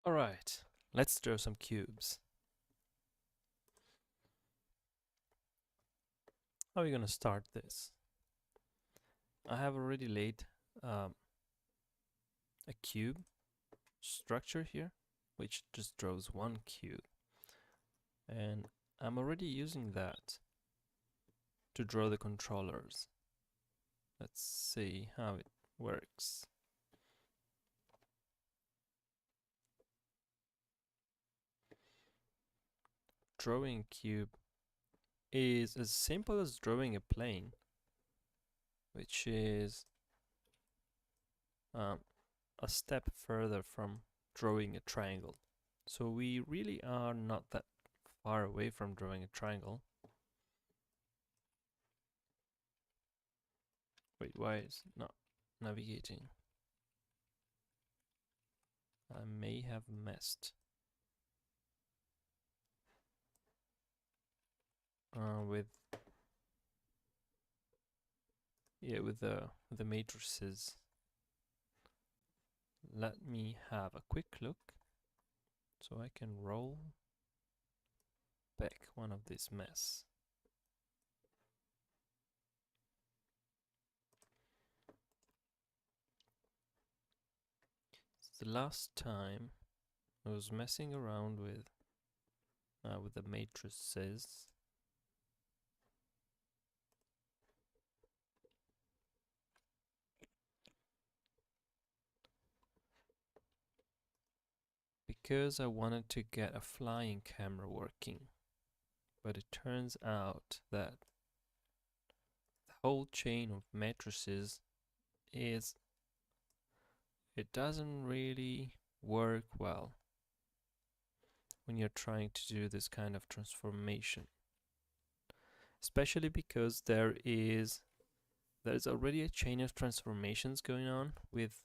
Alright, let's draw some cubes. How are we gonna start this? I have already laid um, a cube structure here, which just draws one cube. And I'm already using that to draw the controllers. Let's see how it works. Drawing a cube is as simple as drawing a plane, which is a step further from drawing a triangle. So we really are not that far away from drawing a triangle. Wait, why is it not navigating? I may have messed with the matrices. Let me have a quick look so I can roll back one of this mess. The last time I was messing around with the matrices. Because I wanted to get a flying camera working, but it turns out that the whole chain of matrices it doesn't really work well when you're trying to do this kind of transformation, especially because there's already a chain of transformations going on with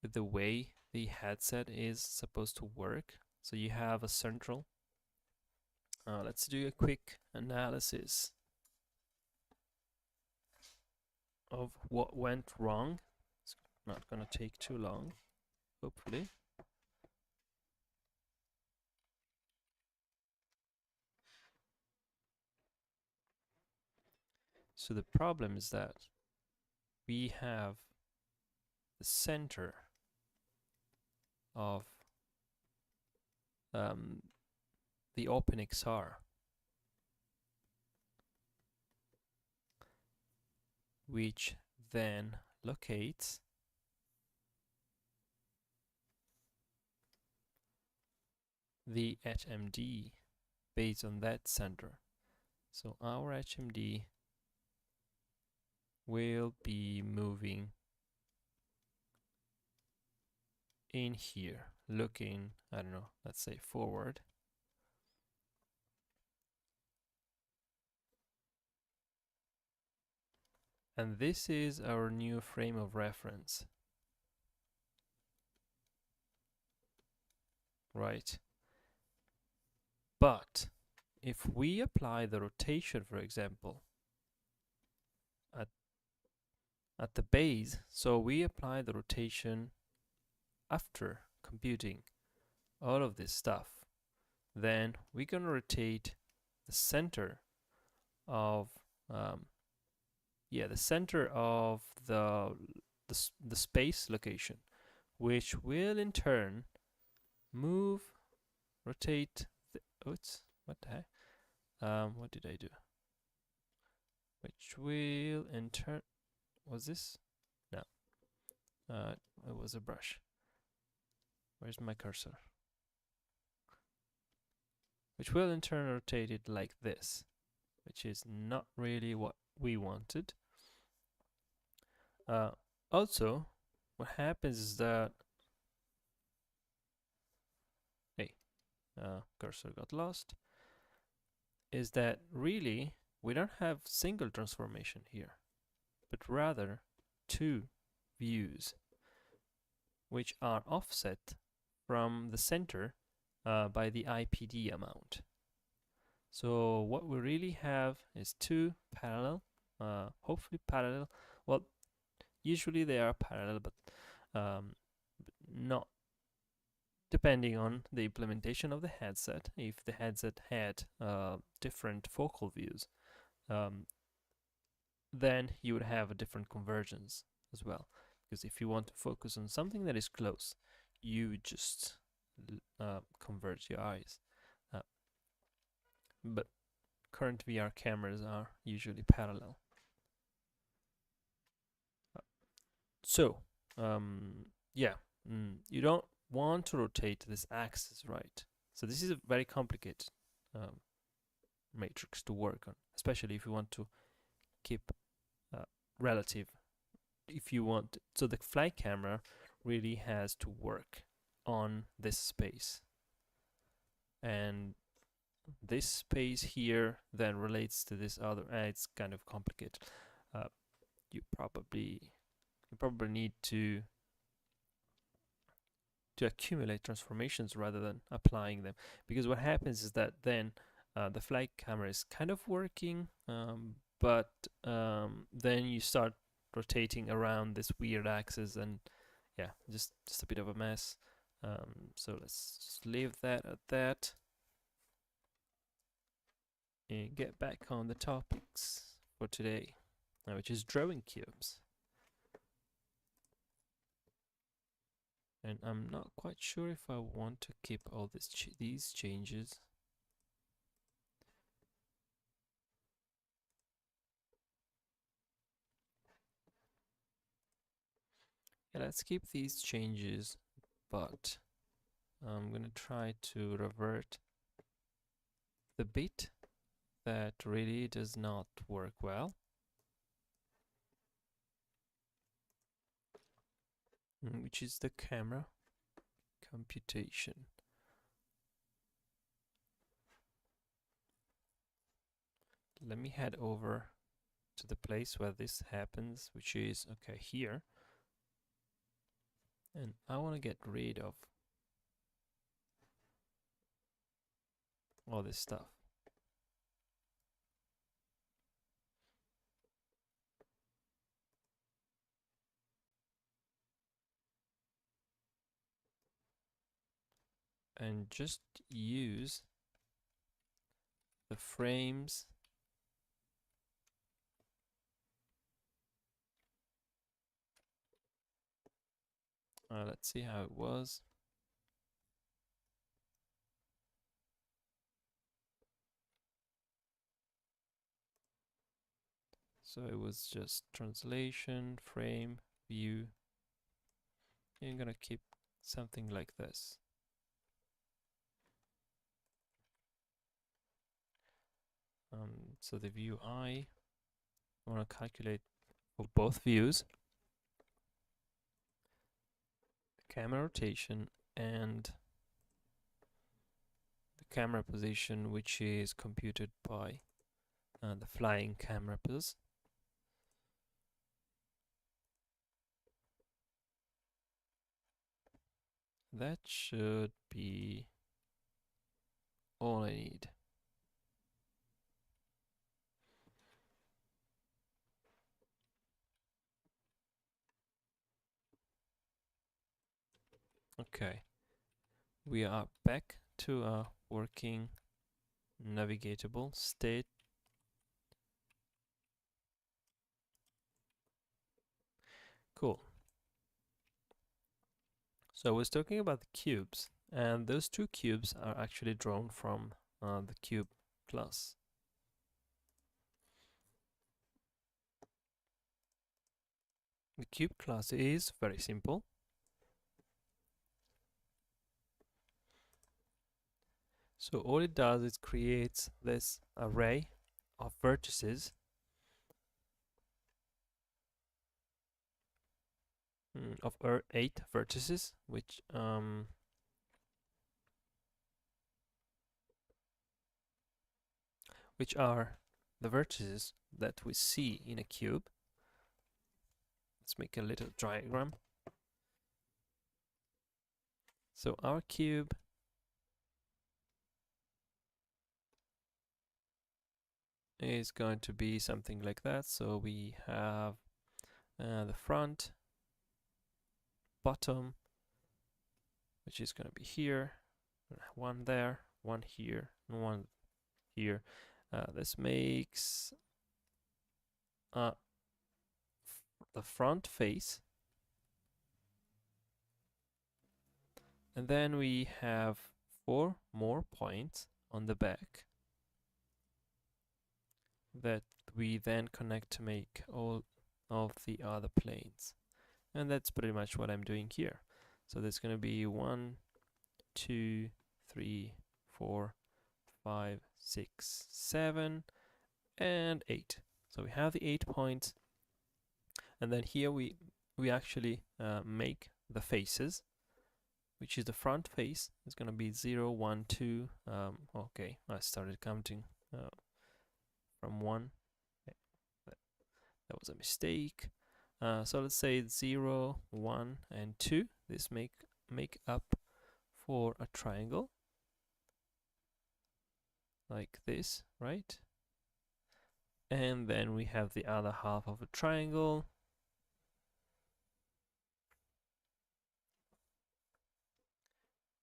the way the headset is supposed to work. So you have a central. Let's do a quick analysis of what went wrong. It's not gonna take too long, hopefully. So the problem is that we have the center of the OpenXR, which then locates the HMD based on that center. So our HMD will be moving in here, looking, I don't know, let's say forward. And this is our new frame of reference. Right. But if we apply the rotation, for example, at the base, so we apply the rotation after computing all of this stuff, then we're going to rotate the center of the center of the space location, which will in turn rotate the, oops, what the heck? What did I do? Which will in turn, was this? No, it was a brush. Where's my cursor? Which will in turn rotate it like this, which is not really what we wanted. Also, what happens is that, hey, cursor got lost, is that really we don't have single transformation here, but rather two views, which are offset from the center by the IPD amount. So what we really have is two parallel, hopefully parallel. Well, usually they are parallel, but not depending on the implementation of the headset. If the headset had different focal views, um, then you would have a different convergence as well. Because if you want to focus on something that is close, you just converge your eyes. Uh, but current VR cameras are usually parallel. So, yeah, you don't want to rotate this axis, right? So this is a very complicated matrix to work on, especially if you want to keep relative. If you want, so the flight camera really has to work on this space, and this space here then relates to this other. It's kind of complicated. You probably need to accumulate transformations rather than applying them, because what happens is that then the flight camera is kind of working, but then you start rotating around this weird axis, and yeah, just a bit of a mess. So let's just leave that at that and get back on the topics for today, which is drawing cubes. And I'm not quite sure if I want to keep all these changes. Yeah, let's keep these changes, but I'm going to try to revert the bit that really does not work well, which is the camera computation. Let me head over to the place where this happens, which is okay here, and I want to get rid of all this stuff. And just use the frames let's see how it was. So it was just translation, frame, view. I'm gonna keep something like this. So the view I want to calculate for both views, camera rotation and the camera position, which is computed by the flying camera pos. That should be all I need. Okay, we are back to a working navigatable state. Cool. So I was talking about the cubes, and those two cubes are actually drawn from the cube class. The cube class is very simple. So all it does is creates this array of vertices of 8 vertices, which are the vertices that we see in a cube. Let's make a little diagram. So our cube is going to be something like that. So we have the front, bottom, which is going to be here, one there, one here, and one here. This makes the front face, and then we have 4 more points on the back that we then connect to make all of the other planes. And that's pretty much what I'm doing here. So there's going to be 1, 2, 3, 4, 5, 6, 7, and 8. So we have the 8 points, and then here we actually make the faces, which is the front face. It's going to be 0, 1, 2. Okay, I started counting from 1. That was a mistake. So let's say 0, 1, and 2. This make up for a triangle like this, right? And then we have the other half of a triangle,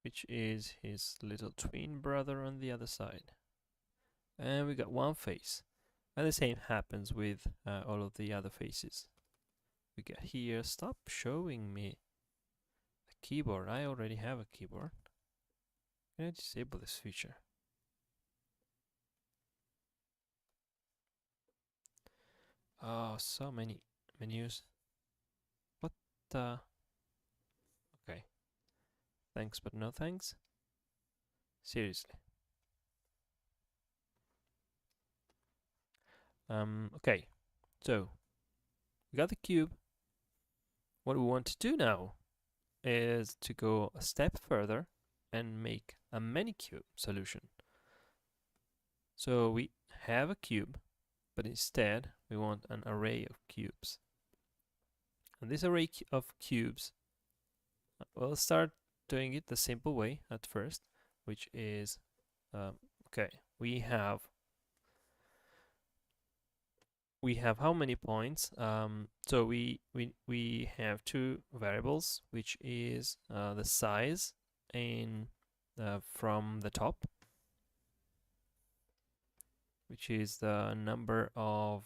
which is his little twin brother on the other side. And we got one face. And the same happens with all of the other faces. We get here. Stop showing me the keyboard. I already have a keyboard. Can I disable this feature? Oh, so many menus. What the? Okay. Thanks, but no thanks. Seriously. Okay. So, we got the cube. What we want to do now is to go a step further and make a many-cube solution. So we have a cube, but instead we want an array of cubes. And this array of cubes, we'll start doing it the simple way at first, which is, okay, we have how many points? So we have 2 variables, which is the size in from the top, which is the number of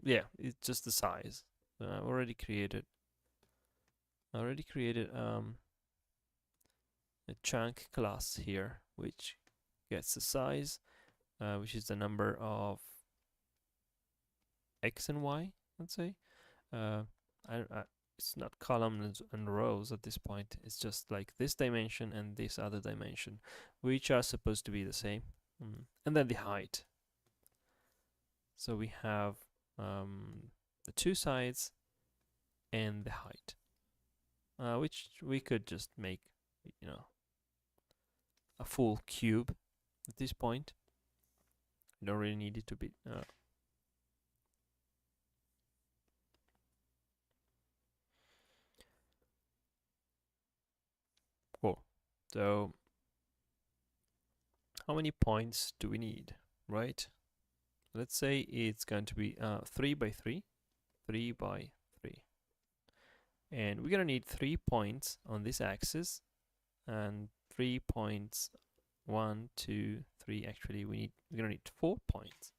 yeah, it's just the size. I already created a chunk class here, which gets the size, which is the number of x and y, let's say. It's not columns and rows at this point. It's just like this dimension and this other dimension, which are supposed to be the same. And then the height. So we have the 2 sides and the height, which we could just make, you know, a full cube at this point. You don't really need it to be cool. So how many points do we need, right? Let's say it's going to be 3 by 3, 3 by 3. And we're going to need 3 points on this axis and 3 points, 1, 2, 3. Actually, we're going to need 4 points.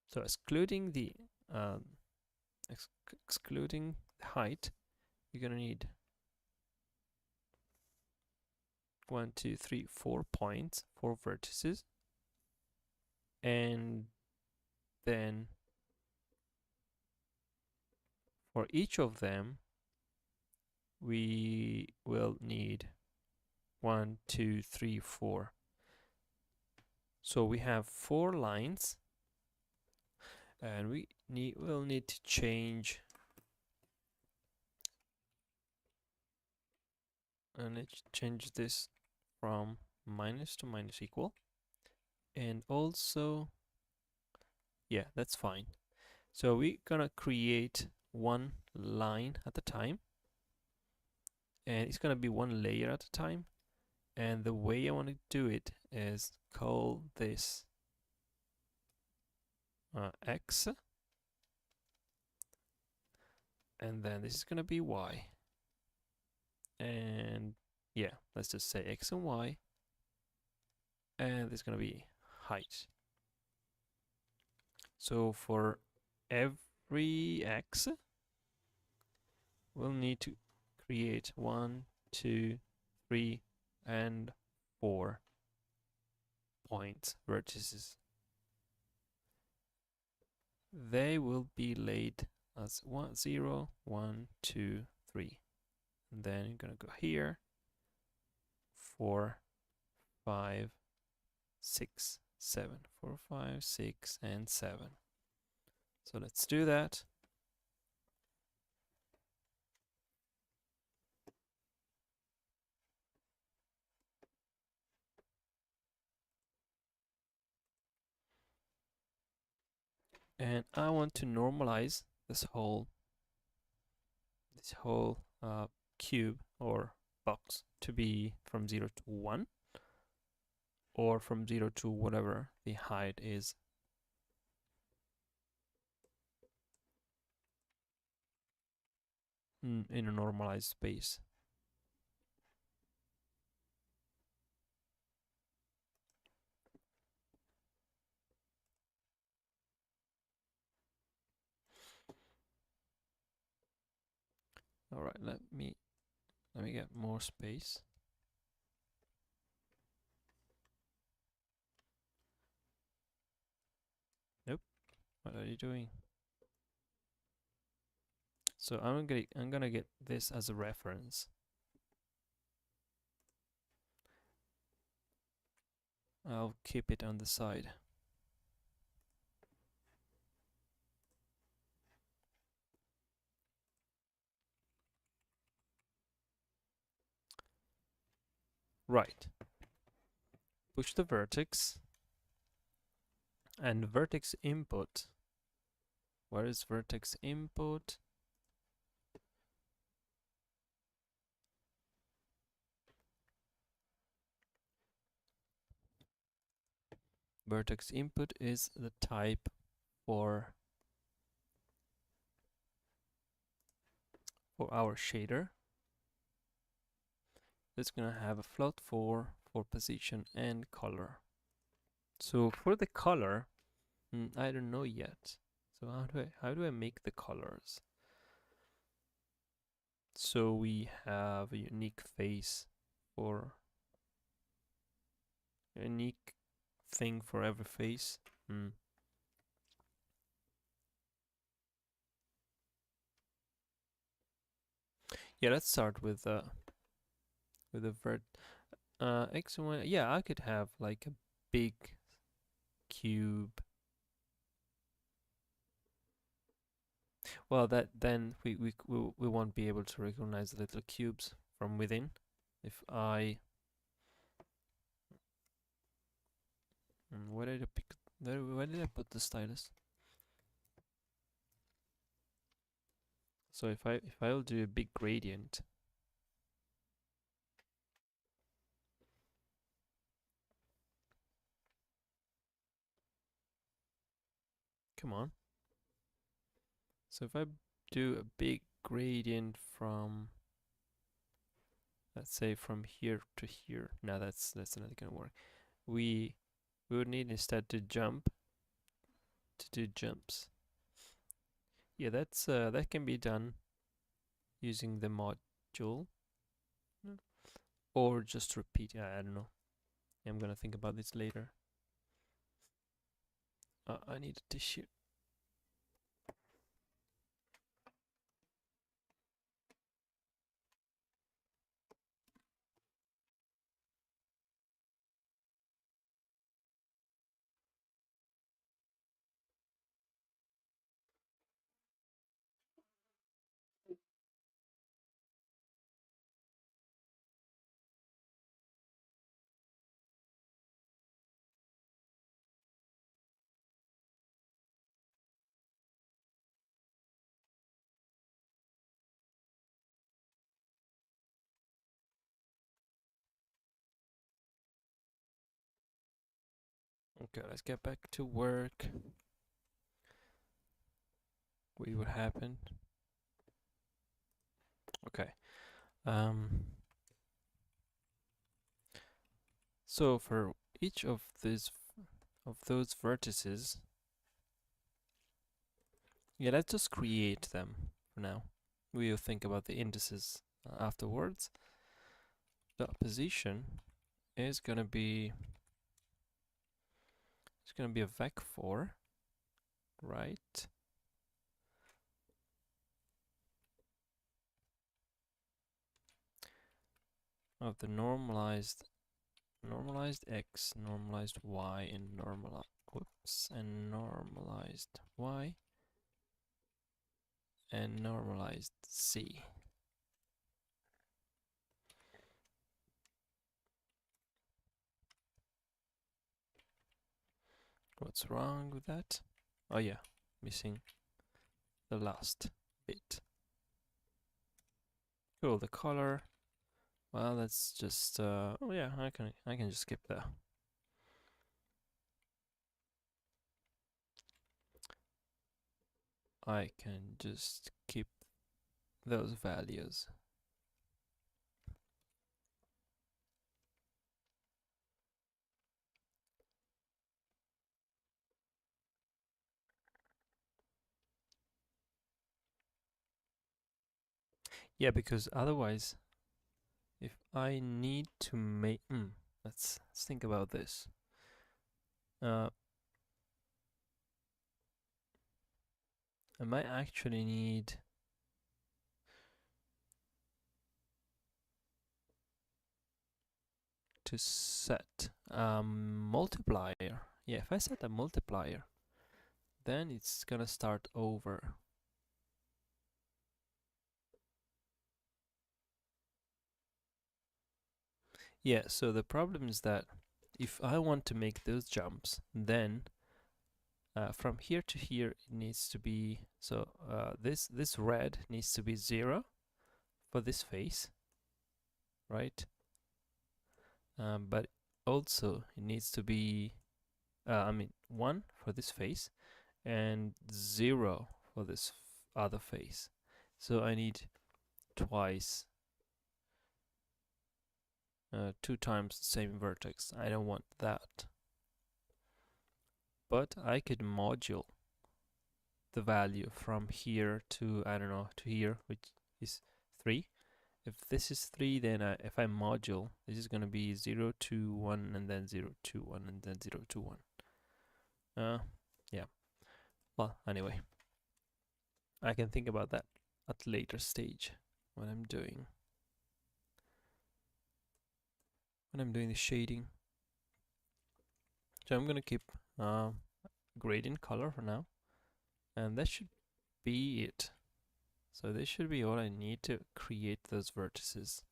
So excluding the height, you're going to need 1, 2, 3, 4 points, 4 vertices, and then for each of them we will need 1, 2, 3, 4. So we have 4 lines, and we'll need to change. And let's change this from minus to minus equal. And also, yeah, that's fine. So we're gonna create 1 line at a time, and it's gonna be 1 layer at a time. And the way I want to do it is call this x, and then this is gonna be y, and yeah, let's just say x and y, and this is gonna be height. So for every x, we'll need to create 1, 2, 3, and 4 points, vertices. They will be laid as 1, 0, 1, 2, 3. And then you're gonna go here, 4, 5, 6, 7. 4, 5, 6, and 7. So let's do that. And I want to normalize this whole cube or box to be from 0 to 1, or from 0 to whatever the height is. In a normalized space. All right, let me get more space. Nope. What are you doing? So I'm gonna get this as a reference. I'll keep it on the side. Right. Push the vertex. And vertex input. Where is vertex input? Vertex input is the type for our shader. It's gonna have a float for position and color. So for the color, I don't know yet. So how do I make the colors? So we have a unique face for a unique thing for every face. Yeah, let's start with a vert x and y. Yeah, I could have like a big cube. Well, that then we won't be able to recognize the little cubes from within. If I where did I pick? Where did I put the stylus? So if I'll do a big gradient, come on. So if I do a big gradient from, let's say from here to here, now that's not gonna work. We would need instead to do jumps. Yeah, that's that can be done using the module, or just repeat. I don't know. I'm gonna think about this later. I need a tissue. Okay, let's get back to work. Wait, what happened? Okay. So for each of those vertices, yeah, let's just create them for now. We'll think about the indices afterwards. The position is gonna be a vec4, right? Of the normalized x, normalized y, and normalized y and normalized z. What's wrong with that? Oh yeah, missing the last bit. Cool, the color. Well, that's just oh yeah, I can just skip that. I can just keep those values. Yeah, because otherwise, if I need to make, let's think about this. I might actually need to set a multiplier. Yeah, if I set a multiplier, then it's gonna start over. Yeah, so the problem is that if I want to make those jumps, then from here to here it needs to be, so this red needs to be 0 for this face, right? But also it needs to be, 1 for this face and 0 for this other face. So I need twice, 2 times the same vertex. I don't want that. But I could module the value from here to, I don't know, to here, which is 3. If this is 3, then if I module, this is going to be 0, 2, 1, and then 0, 2, 1, and then 0, 2, 1. Yeah. Well, anyway, I can think about that at a later stage when I'm doing the shading. So I'm going to keep gradient color for now, and that should be it. So this should be all I need to create those vertices,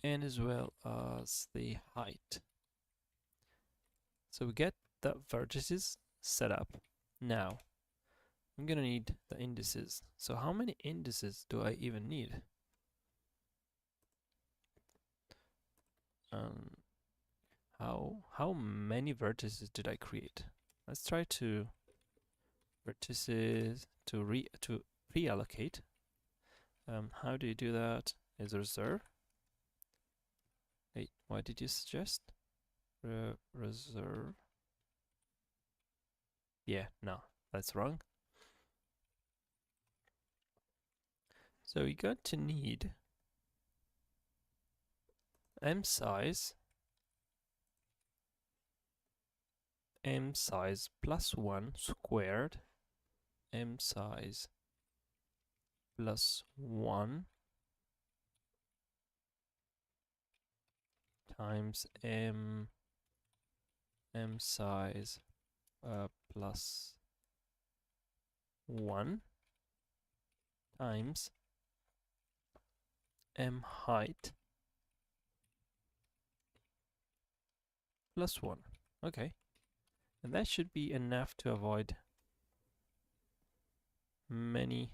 and as well as the height. So we get the vertices set up. Now I'm gonna need the indices. So how many indices do I even need? How many vertices did I create? Let's try to vertices to reallocate. How do you do that? Is reserve? Wait, what did you suggest? Reserve? Yeah, no, that's wrong. So you're going to need m size plus 1 squared m size plus 1 times m size plus 1 times m height plus 1. Okay, and that should be enough to avoid many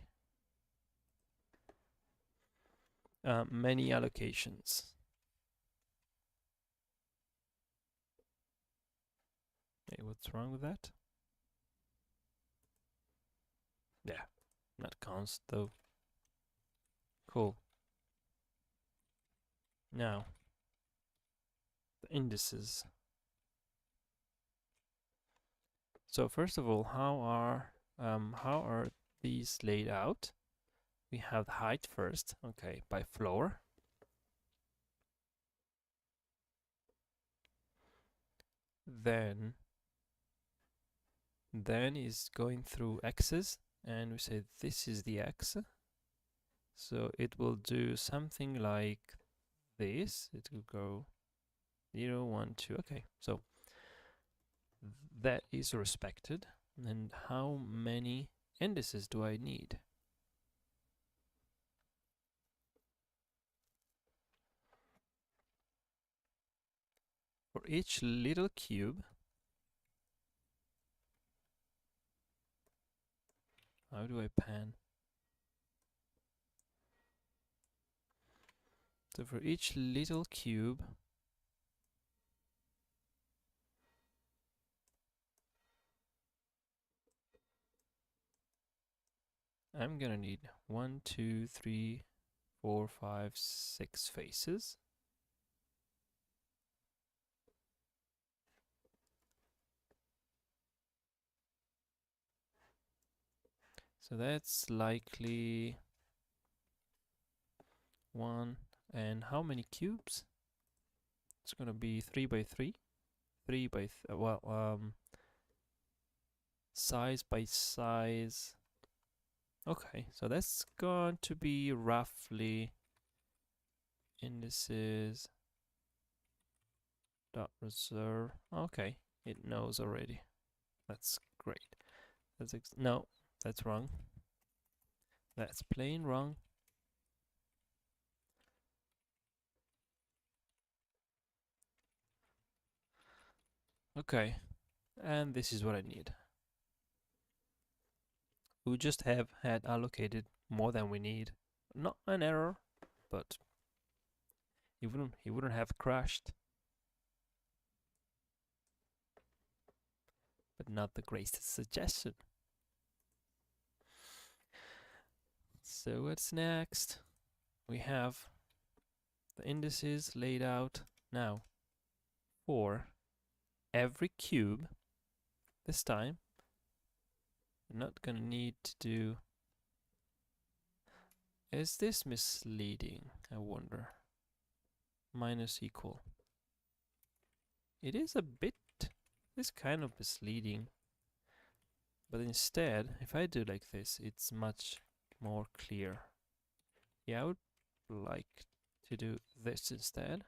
allocations. Hey, what's wrong with that? Yeah, Not const though. Cool. Now, the indices. So first of all, how are these laid out? We have the height first, okay, by floor. Then is going through x's, and we say this is the x. So it will do something like this. It will go 0, 1, 2. Okay, so that is respected. And how many indices do I need? For each little cube, how do I pan? So for each little cube, I'm gonna need 1, 2, 3, 4, 5, 6 faces. So that's likely 1. And how many cubes? It's gonna be 3 by 3. 3 by size by size. Okay, so that's going to be roughly indices dot reserve. Okay, it knows already. That's great. No, that's wrong. That's plain wrong. Okay, and this is what I need. We just have had allocated more than we need. Not an error, but he wouldn't have crashed. But not the greatest suggestion. So what's next? We have the indices laid out now. For every cube, this time, we're not gonna need to do... Is this misleading? I wonder. Minus equal. It is a bit, this kind of misleading. But instead, if I do like this, it's much more clear. Yeah, I would like to do this instead.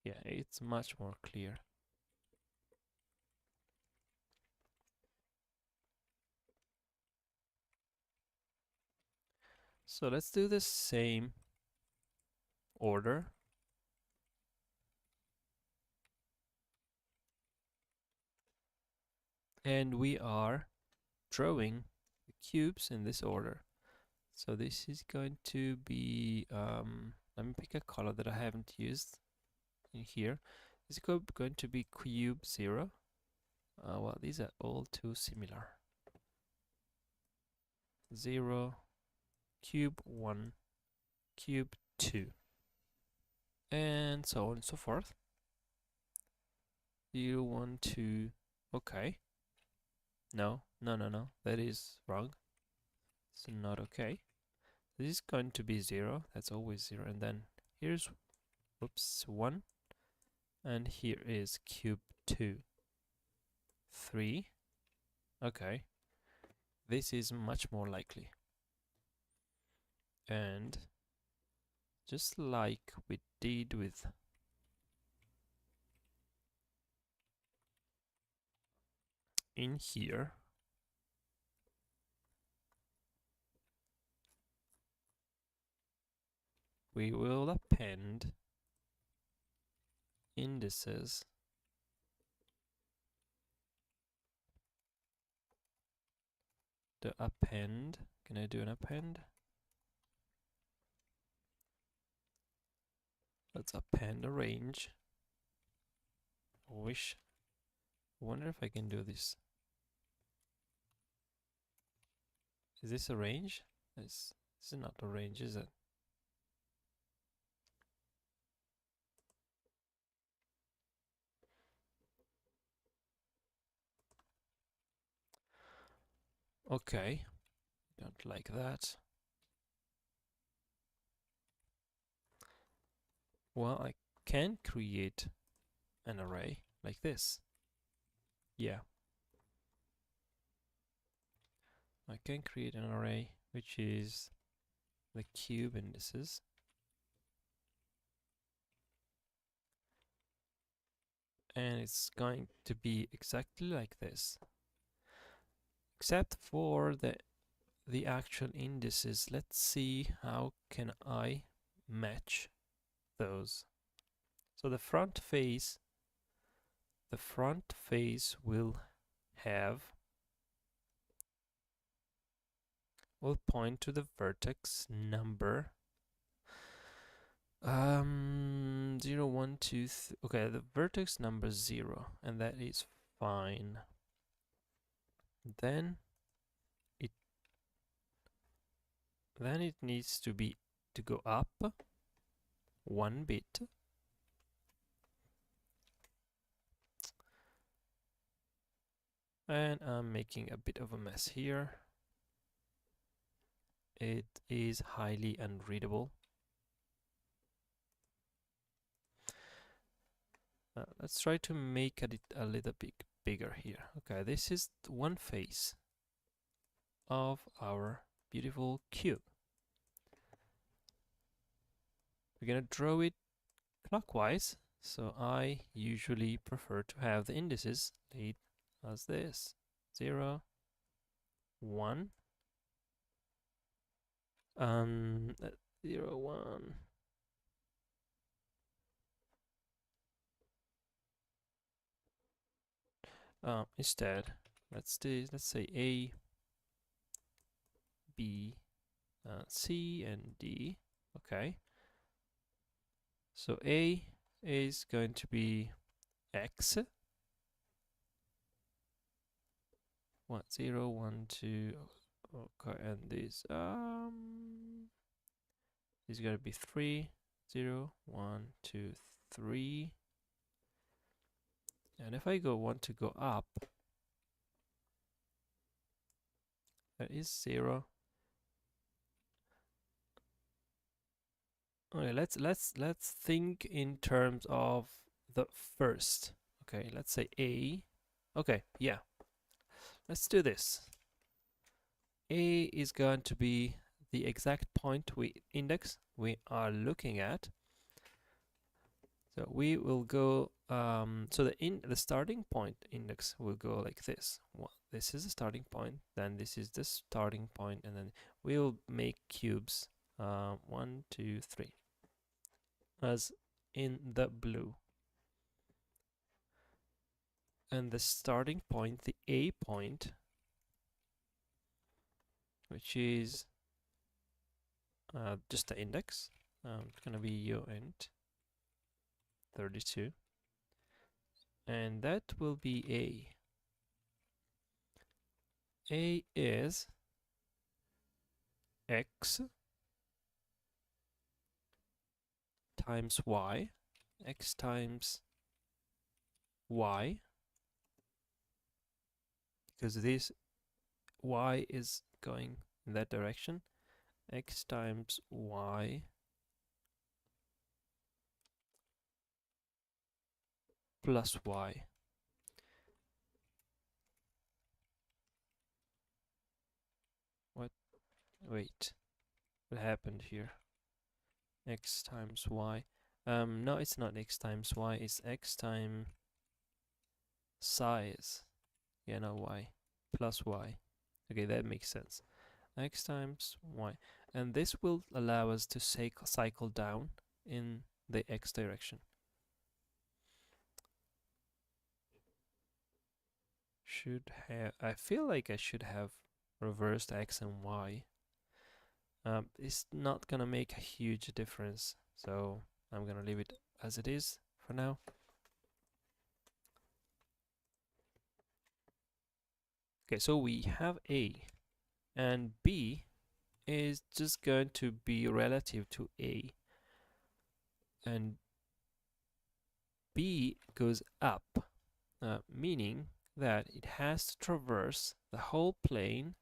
Yeah, it's much more clear. So let's do the same order. And we are drawing the cubes in this order. So this is going to be, let me pick a color that I haven't used in here. This is going to be cube 0. Well, these are all too similar. 0, cube 1, cube 2, and so on and so forth. 0, 1, 2, okay. No, that is wrong. It's not okay. This is going to be 0, that's always 0, and then here's, whoops, 1, and here is cube 2, 3, okay. This is much more likely. And just like we did with in here, we will append indices the append. Can I do an append? Let's append a range. I wonder if I can do this. Is this a range? This is not a range, is it? Okay, don't like that. Well, I can create an array like this. Yeah, I can create an array which is the cube indices. And it's going to be exactly like this, except for the actual indices. Let's see how can I match those. So the front face will point to the vertex number 0, 1, 2, okay, the vertex number 0, and that is fine. Then it needs to go up 1 bit. And I'm making a bit of a mess here. It is highly unreadable. Let's try to make it a little bit bigger here. Okay, this is one face of our beautiful cube. We're gonna draw it clockwise, so I usually prefer to have the indices laid as this: 0, 1, 0, 1. Instead, let's say A, B, C, and D. Okay. So A is going to be X. 1, 0, 1, 2. Okay, and this is going to be 3, 0, 1, 2, 3. And if I want to go up, that is 0. Okay, let's think in terms of the first. Okay, let's say A. Okay, yeah. Let's do this. A is going to be the exact point index we are looking at. So we will go. So the starting point index will go like this. Well, this is the starting point. Then this is the starting point, and then we will make cubes. 1, 2, 3, as in the blue. And the starting point, the A point, which is just the index. It's gonna be E08 32, and that will be A. A is X times Y, X times Y, because this Y is going in that direction. X times Y plus Y. What? Wait. What happened here? X times Y. No, it's not X times Y. It's X times size. Yeah, no, Y plus Y. Okay, that makes sense. X times Y. And this will allow us to cycle down in the X direction. I feel like I should have reversed X and Y. It's not gonna make a huge difference, so I'm gonna leave it as it is for now. Okay, so we have A. and B is just going to be relative to A, and B goes up, meaning that it has to traverse the whole plane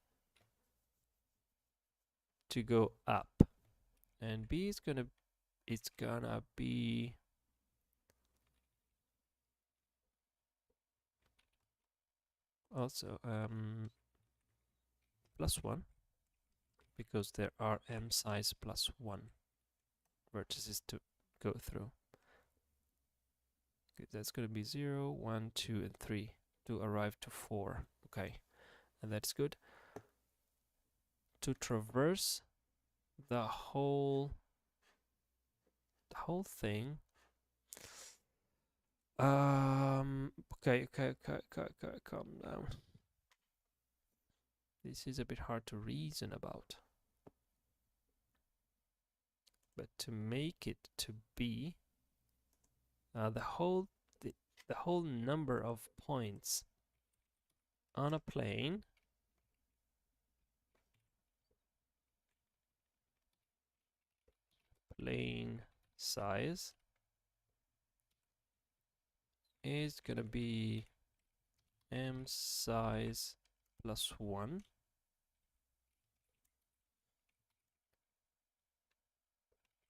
to go up, and B is gonna be also +1, because there are m size +1 vertices to go through. Okay, that's going to be 0, 1, 2, and 3 to arrive to 4. Okay, and that's good. To traverse the whole thing. Okay, calm down. This is a bit hard to reason about. But to make it to be the whole number of points on a plane size is gonna be m size +1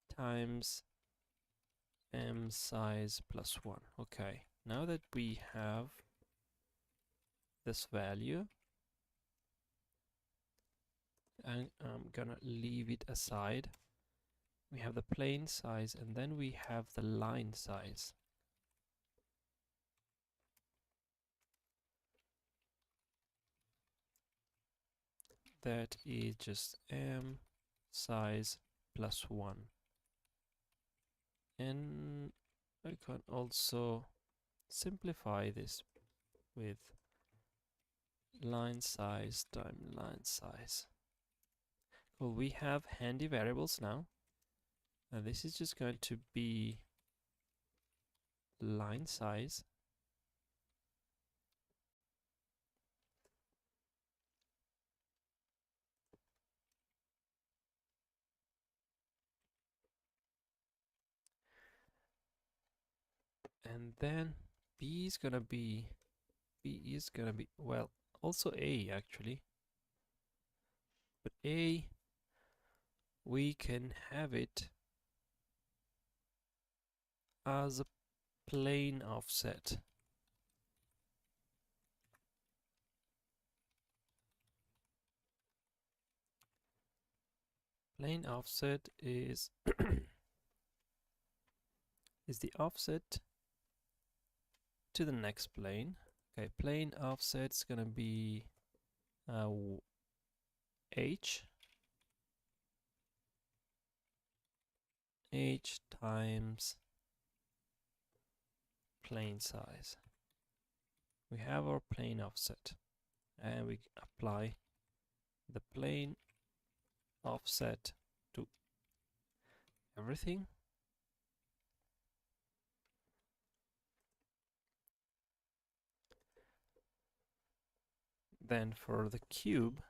times m size +1. Okay, now that we have this value, and I'm gonna leave it aside. We have the plane size, and then we have the line size. That is just m size +1. And I can also simplify this with line size times line size. Well, we have handy variables now, and this is just going to be line size and then B is gonna be well, also A actually, but A, we can have it as a plane offset. Plane offset is is the offset to the next plane. Okay, plane offset is gonna be h times plane size. We have our plane offset, and we apply the plane offset to everything. Then for the cube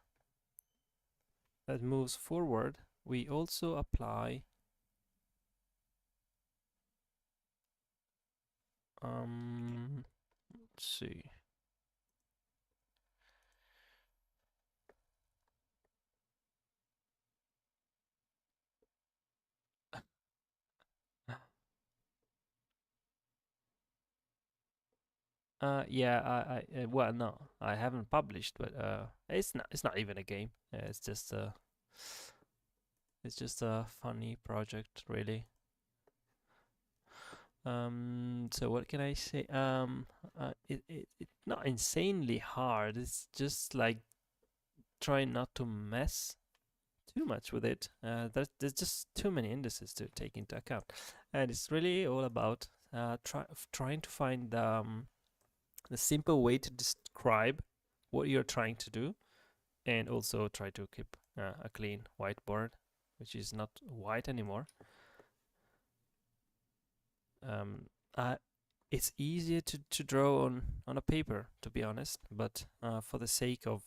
that moves forward, we also apply let's see. Yeah, I well, no, I haven't published, but it's not even a game. It's just a funny project, really. So what can I say? It's not insanely hard. It's just like trying not to mess too much with it. There's just too many indices to take into account, and it's really all about trying to find the simple way to describe what you're trying to do, and also try to keep a clean whiteboard, which is not white anymore. It's easier to draw on a paper, to be honest, but for the sake of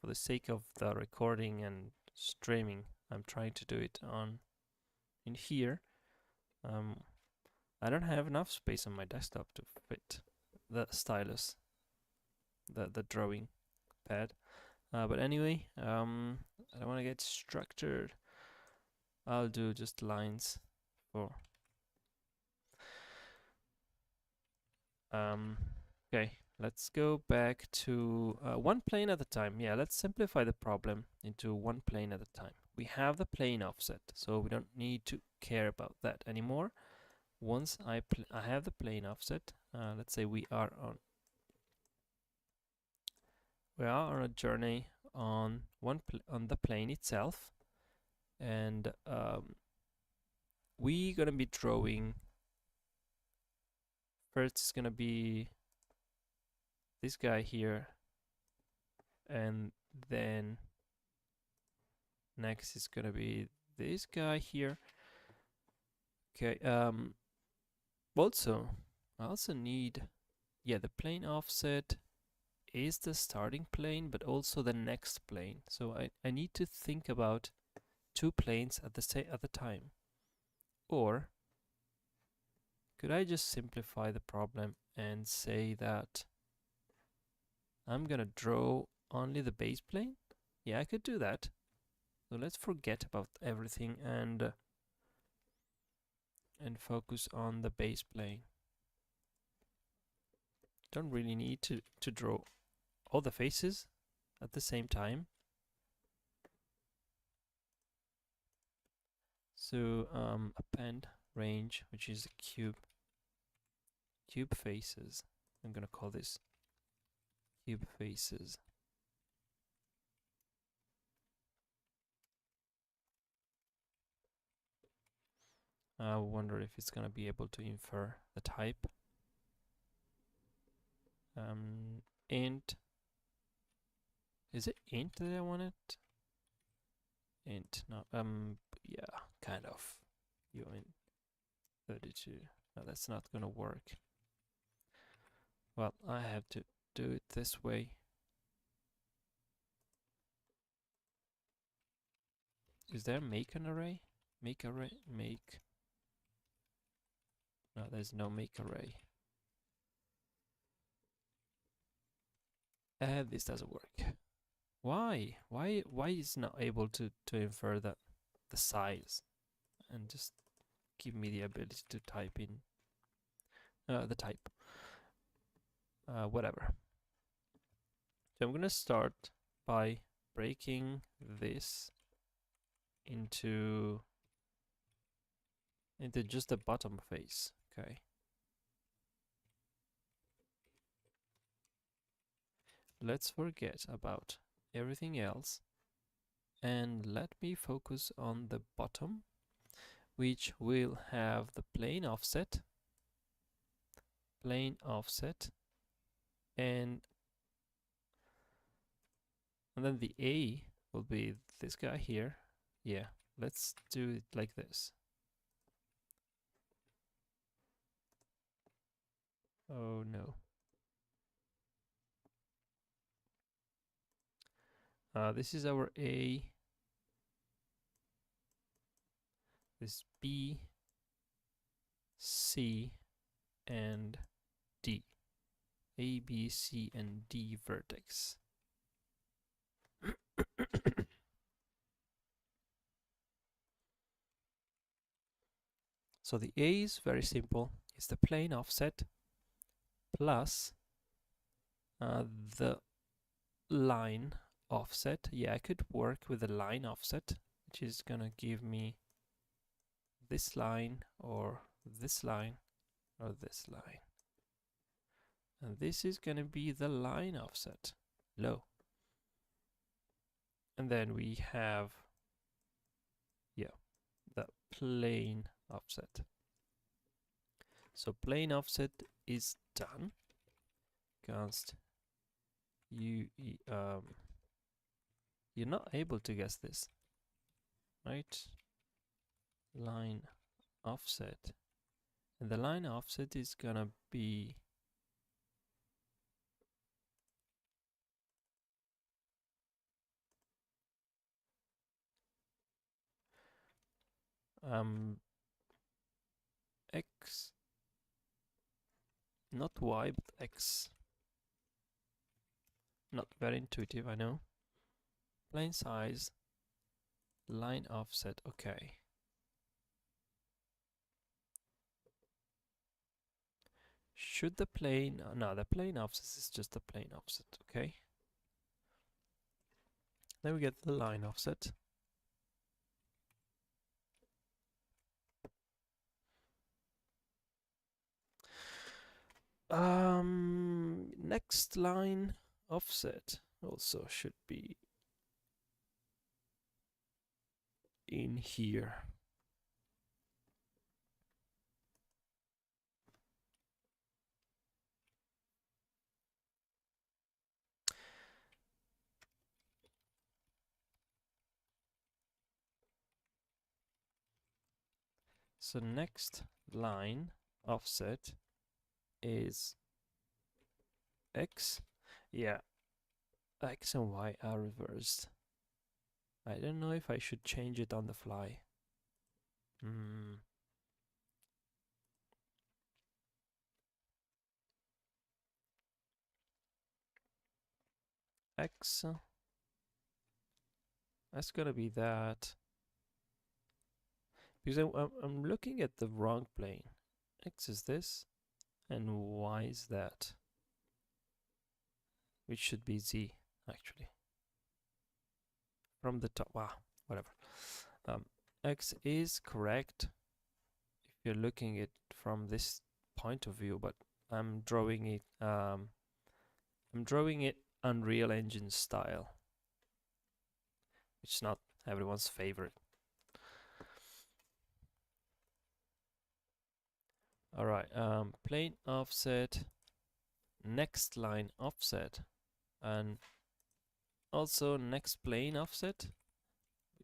for the sake of the recording and streaming, I'm trying to do it on in here. I don't have enough space on my desktop to fit the stylus, the drawing pad. But anyway, I don't want to get structured. I'll do just lines for. Okay, let's go back to one plane at a time. Yeah, let's simplify the problem into one plane at a time. We have the plane offset, so we don't need to care about that anymore. Once I have the plane offset, let's say we are on a journey on on the plane itself, and we're gonna be drawing. First is gonna be this guy here, and then next is gonna be this guy here. Okay. I also need, yeah, the plane offset is the starting plane, but also the next plane. So I need to think about two planes at the time. Or could I just simplify the problem and say that I'm gonna draw only the base plane? Yeah, I could do that. So let's forget about everything and focus on the base plane. Don't really need to draw all the faces at the same time. So append range, which is the cube faces. I'm gonna call this cube faces. I wonder if it's gonna be able to infer the type. Int. Is it int that I wanted? Int, no, yeah, kind of. You int 32. No, that's not gonna work. Well, I have to do it this way. Is there make an array? Make array, make. No, there's no make array. This doesn't work. Why? Why is not able to infer the size and just give me the ability to type in the type? Whatever. So I'm gonna start by breaking this into just the bottom face. Okay. Let's forget about everything else and let me focus on the bottom, which will have the plane offset, and then the A will be this guy here. Yeah, let's do it like this. Oh no. This is our A. This B, C, and D. A, B, C, and D vertex. So the A is very simple. It's the plane offset plus the line offset. Yeah, I could work with the line offset, which is gonna give me this line or this line or this line. And this is gonna be the line offset, low. And then we have, yeah, the plane offset. So plane offset is done. Const you're not able to guess this, right? Line offset, and the line offset is gonna be X, not Y, but X. Not very intuitive, I know. Plane size, line offset, okay. Should the plane, no, the plane offset is just the plane offset, okay. Then we get the line offset. Next line offset also should be in here. So next line offset is X. Yeah, X and Y are reversed. I don't know if I should change it on the fly. X, that's gonna be that. Because I'm looking at the wrong plane. X is this, and Y is that. Which should be Z, actually. From the top, whatever. X is correct if you're looking at it from this point of view, but I'm drawing it Unreal Engine style, which is not everyone's favorite. All right, plane offset, next line offset, and also next plane offset,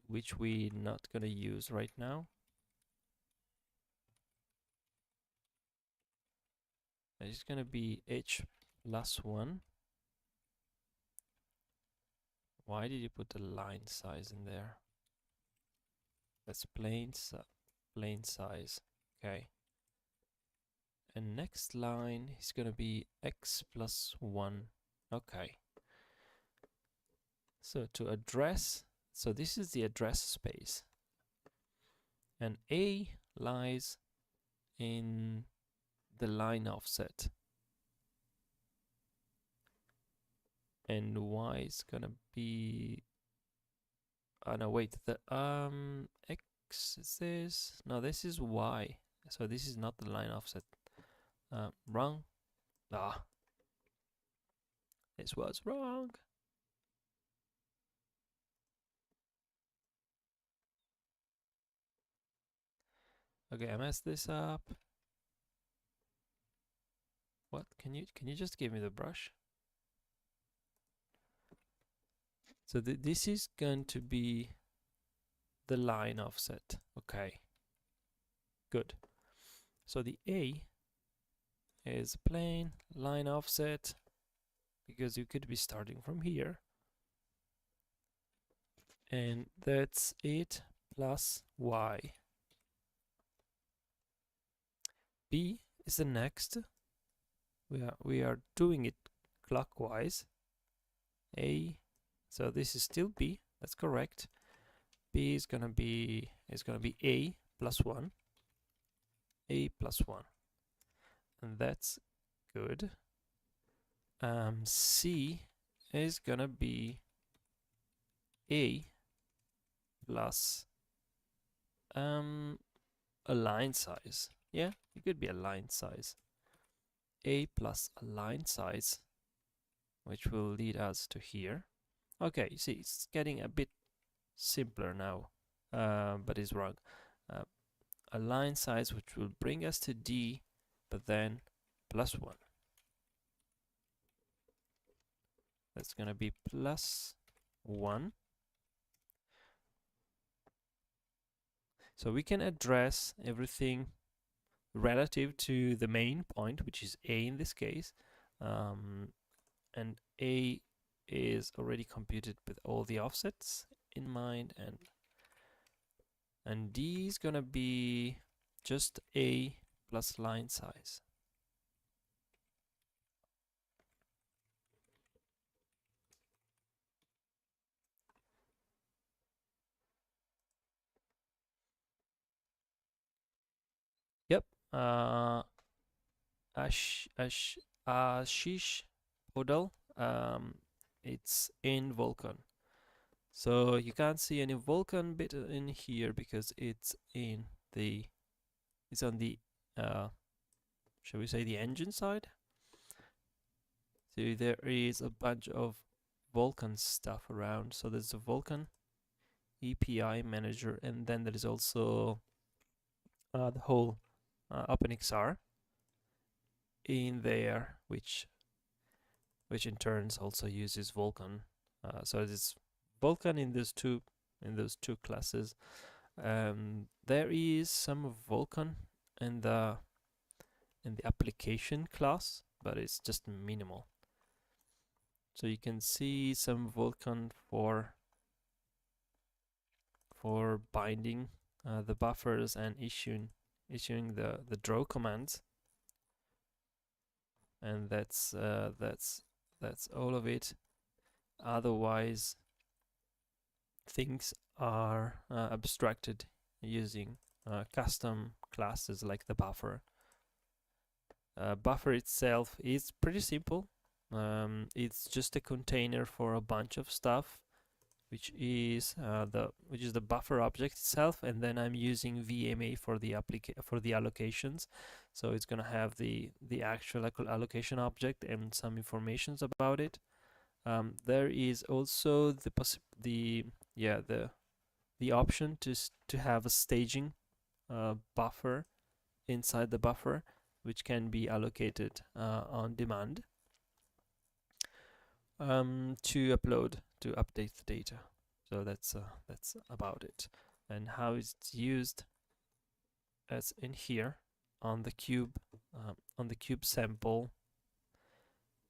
which we're not gonna use right now. It's gonna be h plus 1. Why did you put the line size in there? That's plane size. Okay. And next line is gonna be x plus 1. Okay. So to address, so this is the address space. And A lies in the line offset. And Y is gonna be, oh no, wait, the X is this? No, this is Y. So this is not the line offset. Wrong. This was wrong. Okay, I messed this up. What? Can you just give me the brush? So this is going to be the line offset. Okay. Good. So the A is plane line offset, because you could be starting from here. And that's it plus Y. B is the next. We are doing it clockwise. A, so this is still B, that's correct. B is gonna be A plus 1. A plus 1. And that's good. C is gonna be A plus a line size. Yeah, it could be a line size. A plus a line size, which will lead us to here. Okay, you see, it's getting a bit simpler now, but it's wrong. A line size which will bring us to D, but then plus 1. That's going to be plus 1. So we can address everything relative to the main point, which is A in this case. And A is already computed with all the offsets in mind, and D is gonna be just A plus line size. Yep. Ashish Podal. It's in Vulkan. So you can't see any Vulkan bit in here because it's in the it's on the shall we say the engine side. So there is a bunch of Vulkan stuff around. So there's a Vulkan API manager, and then there is also the whole OpenXR in there, which in turns also uses Vulkan. So it's Vulkan in those two classes. There is some Vulkan in the application class, but it's just minimal. So you can see some Vulkan for binding the buffers and issuing the draw commands, and that's all of it. Otherwise, things are abstracted using custom classes like the buffer. Buffer itself is pretty simple. It's just a container for a bunch of stuff, which is the buffer object itself, and then I'm using VMA for the allocations. So it's gonna have the actual allocation object and some informations about it. There is also the option to have a staging buffer inside the buffer, which can be allocated on demand to update the data. So that's about it. And how it's used, as in here on the cube sample,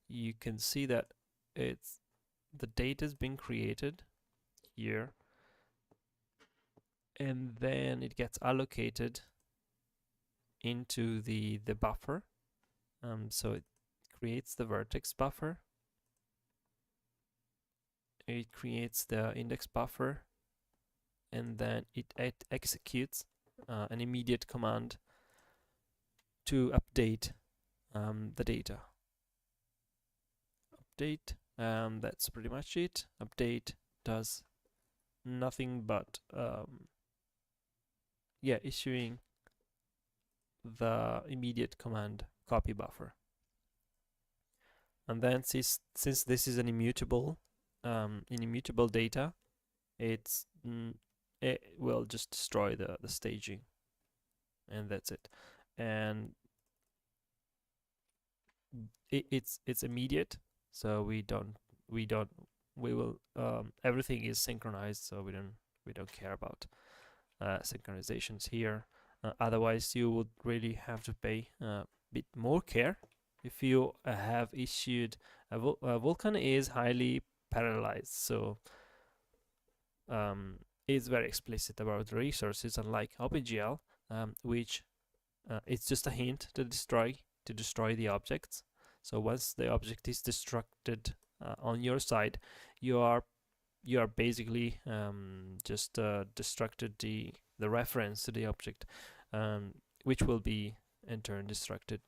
you can see that the data is being created here, and then it gets allocated into the buffer. So it creates the vertex buffer, it creates the index buffer, and then it executes an immediate command to update the data. Update, that's pretty much it. Update does nothing but issuing the immediate command copy buffer. And then since this is an immutable data, it will just destroy the staging, and that's it. And it's immediate, so we will everything is synchronized, so we don't care about synchronizations here. Otherwise you would really have to pay a bit more care if you have issued Vulkan is highly parallelized, so it's very explicit about the resources, unlike OpenGL, which it's just a hint to destroy the objects. So once the object is destructed on your side, you are basically just destructed the reference to the object, which will be in turn destructed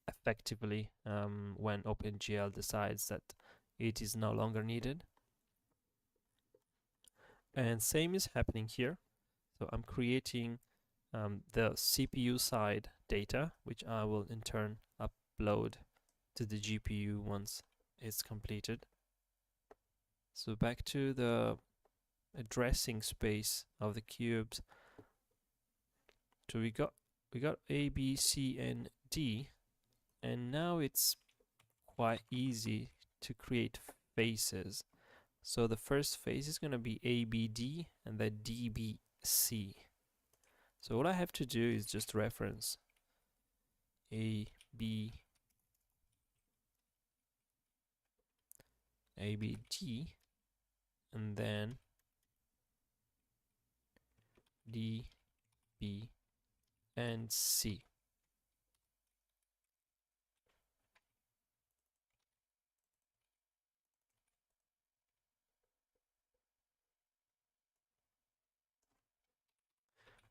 effectively when OpenGL decides that it is no longer needed. And same is happening here. So I'm creating the CPU side data, which I will in turn upload to the GPU once it's completed. So back to the addressing space of the cubes. So we got A, B, C, and D, and now it's quite easy to create faces. So the first phase is going to be ABD and then DBC. So all I have to do is just reference ABD, and then D, B, and C.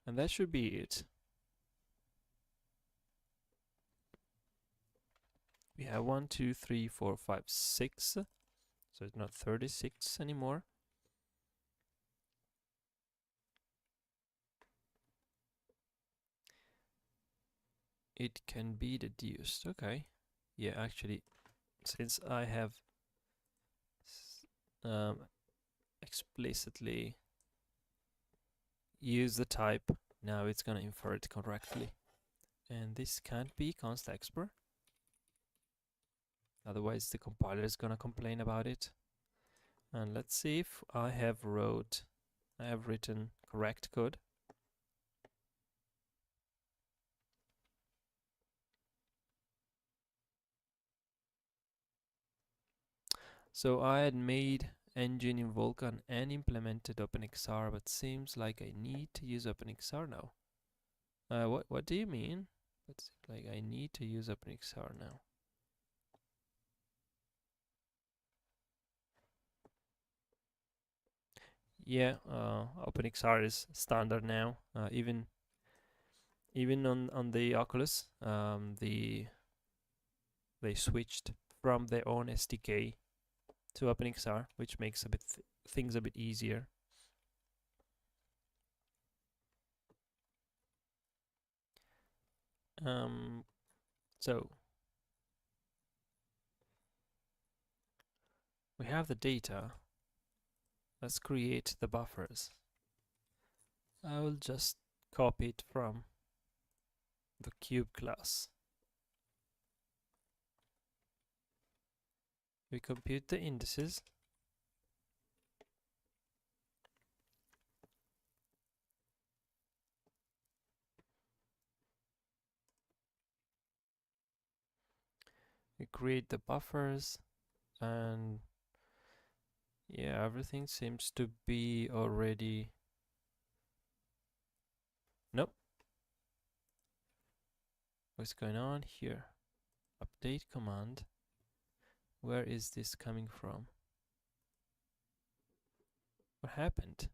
And that should be it. We have 1, 2, 3, 4, 5, 6. So it's not 36 anymore. It can be deduced. Okay. Yeah, actually, since I have explicitly used the type, now it's gonna infer it correctly. And this can't be const expr. Otherwise the compiler is gonna complain about it. And let's see if I have written correct code. So I had made engine in Vulkan and implemented OpenXR, but seems like I need to use OpenXR now. What do you mean? It's like I need to use OpenXR now. Yeah, OpenXR is standard now. Even on the Oculus, they switched from their own SDK to OpenXR, which makes a bit things a bit easier. So we have the data. Let's create the buffers. I will just copy it from the cube class. We compute the indices. We create the buffers, and yeah, everything seems to be already. Nope. What's going on here? Update command. Where is this coming from? What happened?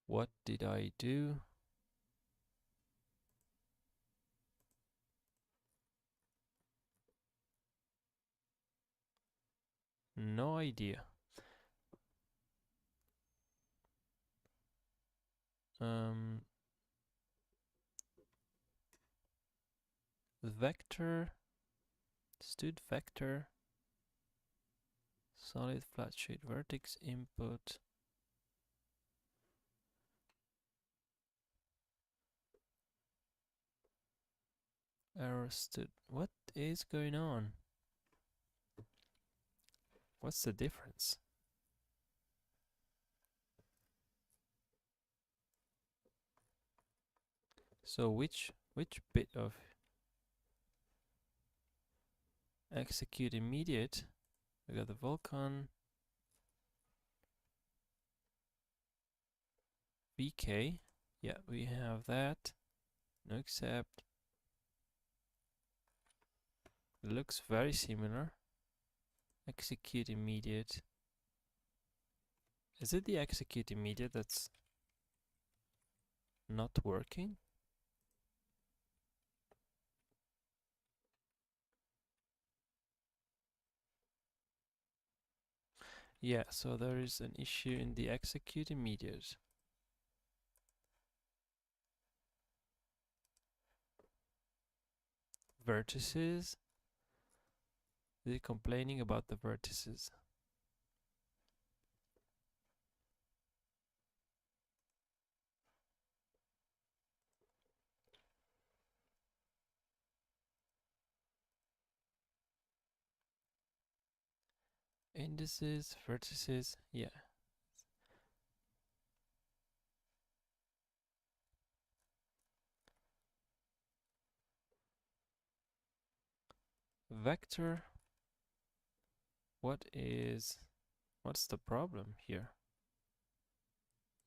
What did I do? No idea. Vector, stud vector, solid flat sheet vertex input. Error stud. What is going on? What's the difference? So which bit of execute immediate? We got the Vulkan VK. Yeah, we have that. No except. It looks very similar. Execute immediate. Is it the execute immediate that's not working? Yeah, so there is an issue in the execute immediate. Vertices. They're complaining about the vertices. Indices, vertices, yeah. vector. What's the problem here?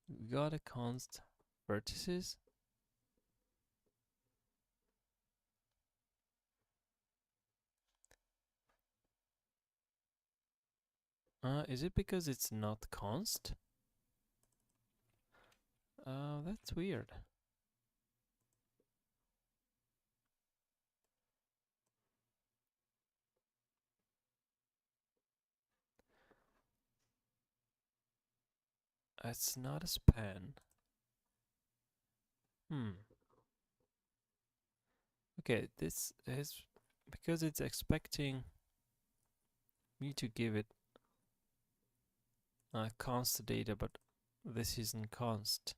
We got a const vertices. Is it because it's not const? That's weird. It's not a span. Okay, this is because it's expecting me to give it const data, but this isn't const.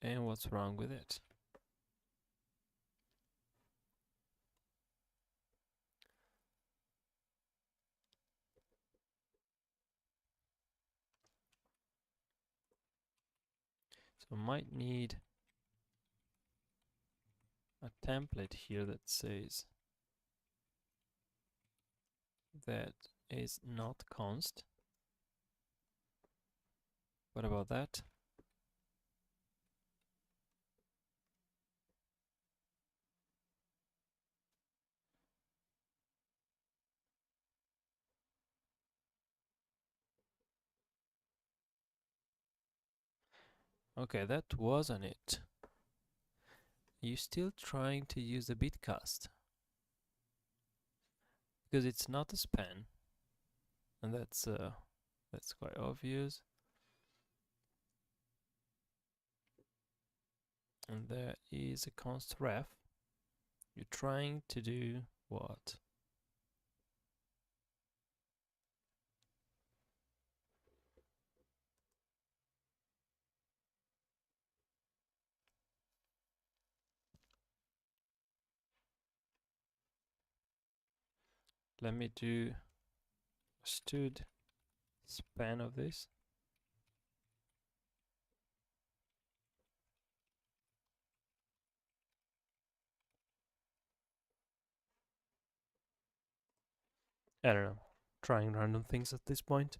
And what's wrong with it? So I might need a template here that says that is not const. What about that? Okay, that wasn't it. You still trying to use the bitcast because it's not a span, and that's quite obvious. And there is a const ref. You're trying to do what? Let me do stud span of this. I don't know, trying random things at this point.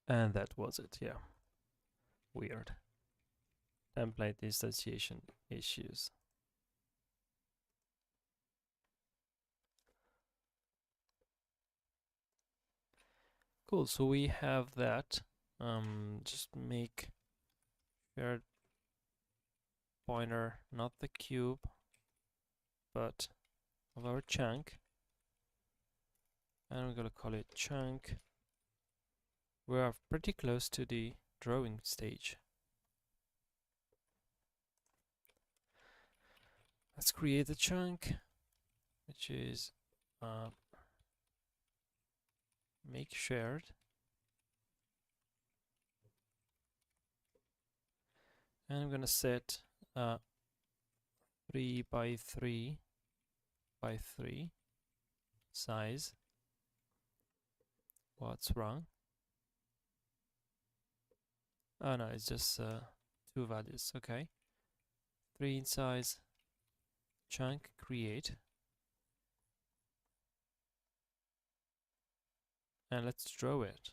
And that was it, yeah. Weird. Template instantiation issues. Cool, so we have that. Just make shared pointer, not the cube, but of our chunk. And we're gonna call it chunk. We are pretty close to the drawing stage. Let's create a chunk, which is make shared. And I'm gonna set 3 by 3 by 3 size. What's wrong? Oh no, it's just two values. Okay. 3 in size, chunk create. And let's draw it.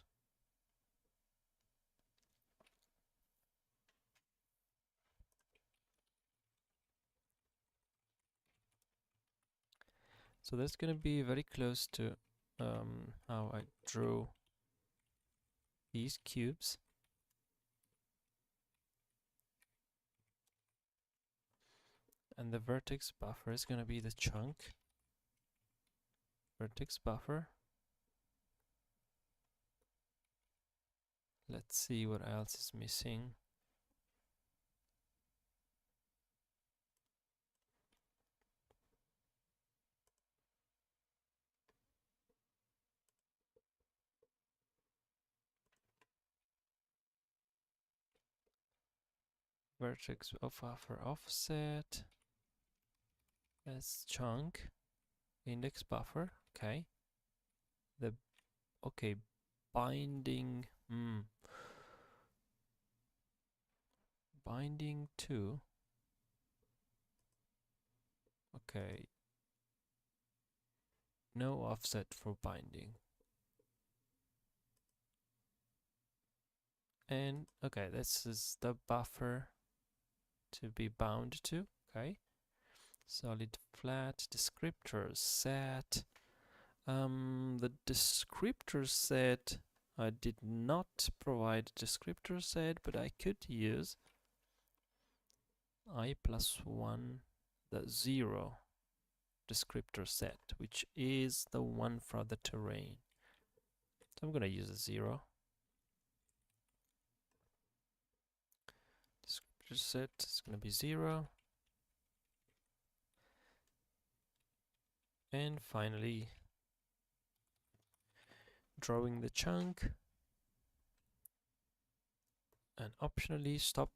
So that's going to be very close to how I drew these cubes. And the vertex buffer is going to be the chunk. Vertex buffer. Let's see what else is missing. Vertex of buffer offset. That's chunk. Index buffer. Okay. Okay. binding. Binding to. Okay. No offset for binding. And okay, this is the buffer to be bound to. Okay. Solid flat descriptor set. The descriptor set, I did not provide descriptor set, but I could use I+1, the 0 descriptor set, which is the one for the terrain. So I'm going to use a 0. Descriptor set is going to be 0. And finally, drawing the chunk. And optionally stop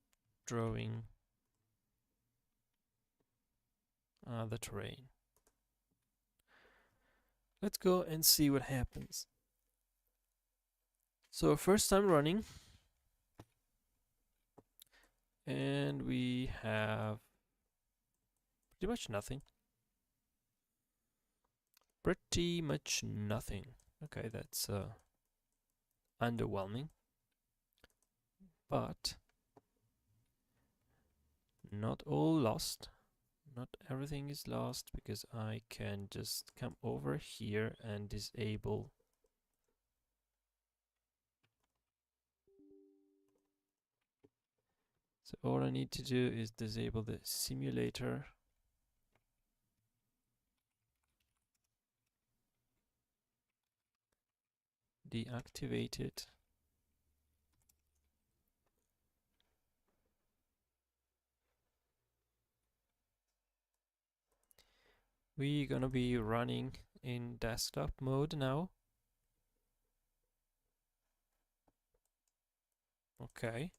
drawing the terrain. Let's go and see what happens. So first time running, and we have pretty much nothing. Pretty much nothing. Okay, that's underwhelming. But not all lost. Not everything is lost, because I can just come over here and disable so all I need to do is disable the simulator. Deactivate it. We're gonna be running in desktop mode now. Okay.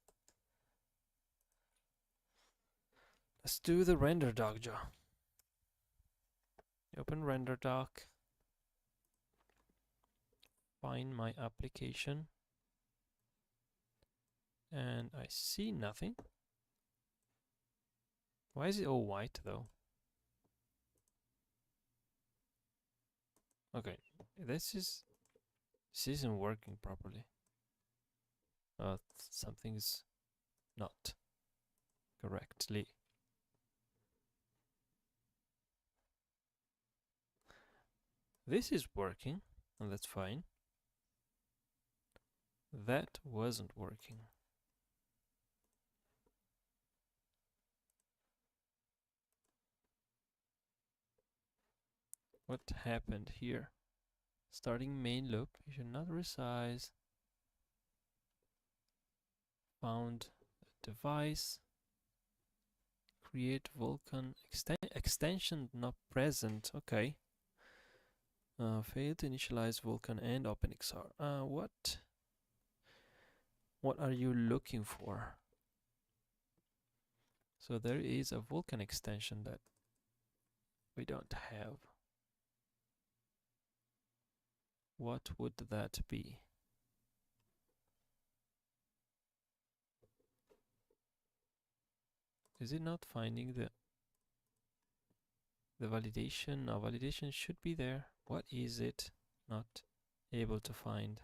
Let's do the render doc job. Open render doc. Find my application. And I see nothing. Why is it all white though? Okay, this isn't working properly. Something's not correctly. This is working, and that's fine. That wasn't working. What happened here? Starting main loop, you should not resize. Found device. Create Vulkan extension not present. Okay. Failed to initialize Vulkan and OpenXR. What are you looking for? So there is a Vulkan extension that we don't have. What would that be? Is it not finding the validation? No, validation should be there. What is it not able to find?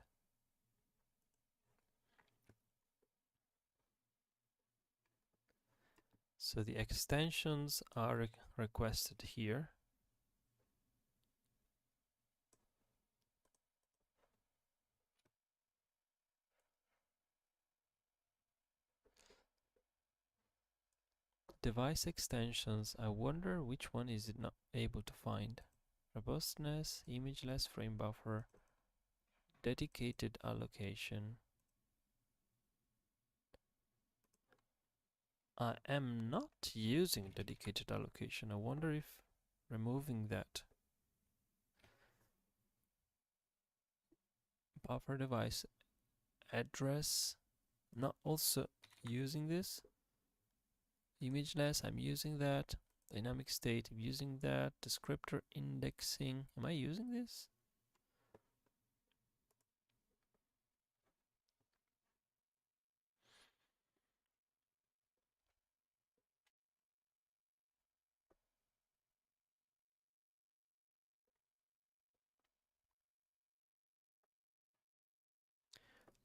So the extensions are requested here. Device extensions, I wonder which one is it not able to find. Robustness, imageless frame buffer, dedicated allocation. I am not using dedicated allocation. I wonder if removing that. Buffer device address, not also using this. Imageless, I'm using that. Dynamic state, I'm using that. Descriptor indexing, am I using this?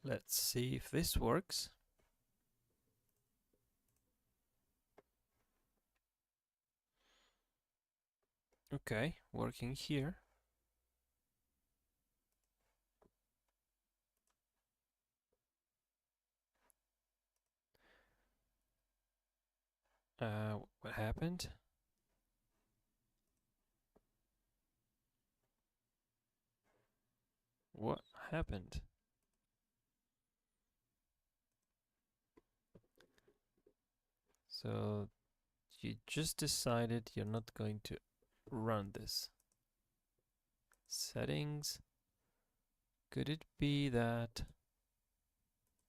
Let's see if this works. Okay, working here. What happened? What happened? So you just decided you're not going to run this. Settings. Could it be that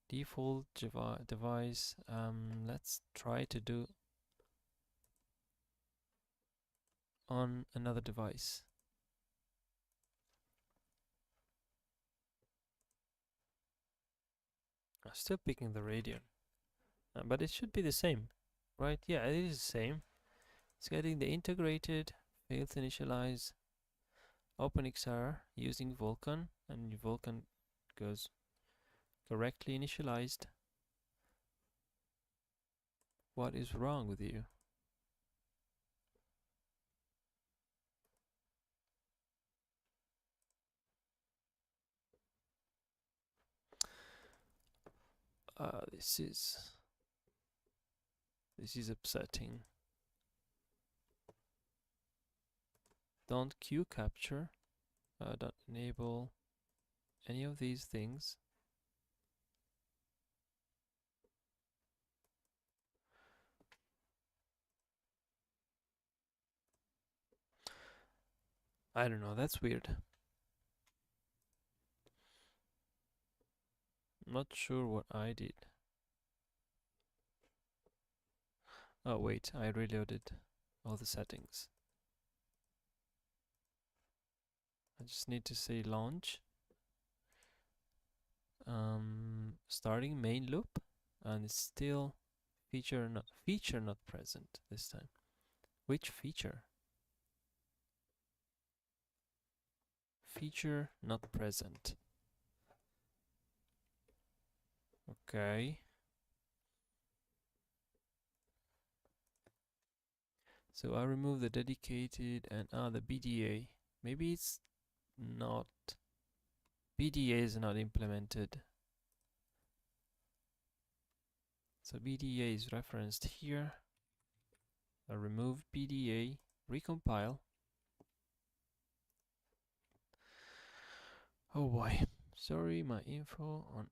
default device? Let's try to do on another device. I'm still picking the Radeon, but it should be the same, right? Yeah, it is the same. It's getting the integrated, failed to initialize, OpenXR using Vulkan, and Vulkan goes correctly initialized. What is wrong with you? This is upsetting. Don't queue capture. Don't enable any of these things. I don't know, that's weird. Not sure what I did. Oh wait, I reloaded all the settings. I just need to say launch. Starting main loop, and it's still feature not present this time. Which feature? Feature not present. Okay. So I remove the dedicated and the BDA. Maybe it's not. BDA is not implemented. So BDA is referenced here. I remove BDA, recompile. Oh boy. Sorry, my info on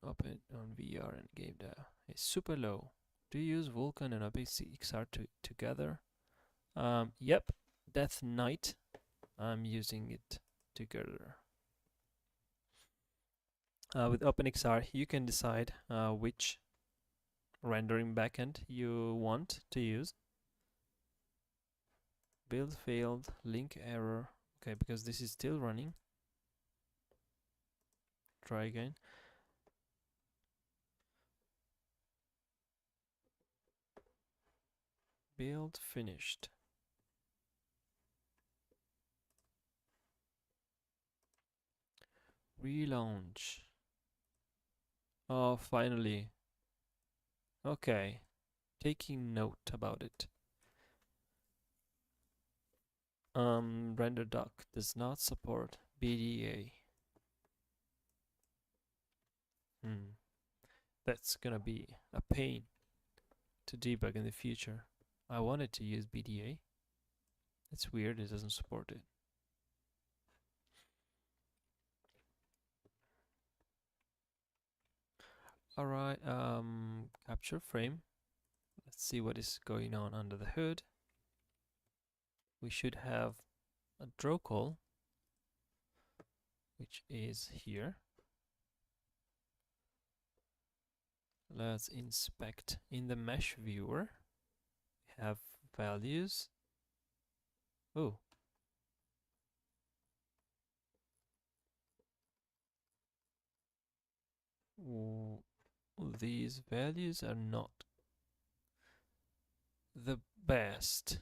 VR and game data is super low. Do you use Vulkan and OpenXR together? Yep, Death Knight. I'm using it together. With OpenXR, you can decide which rendering backend you want to use. Build failed, link error. Okay, because this is still running. Try again. Build finished. Relaunch. Oh, finally. Okay. Taking note about it. Render dock does not support BDA. That's gonna be a pain to debug in the future. I wanted to use BDA. It's weird, it doesn't support it. Alright, capture frame. Let's see what is going on under the hood. We should have a draw call, which is here. Let's inspect in the mesh viewer. We have values. Oh. These values are not the best.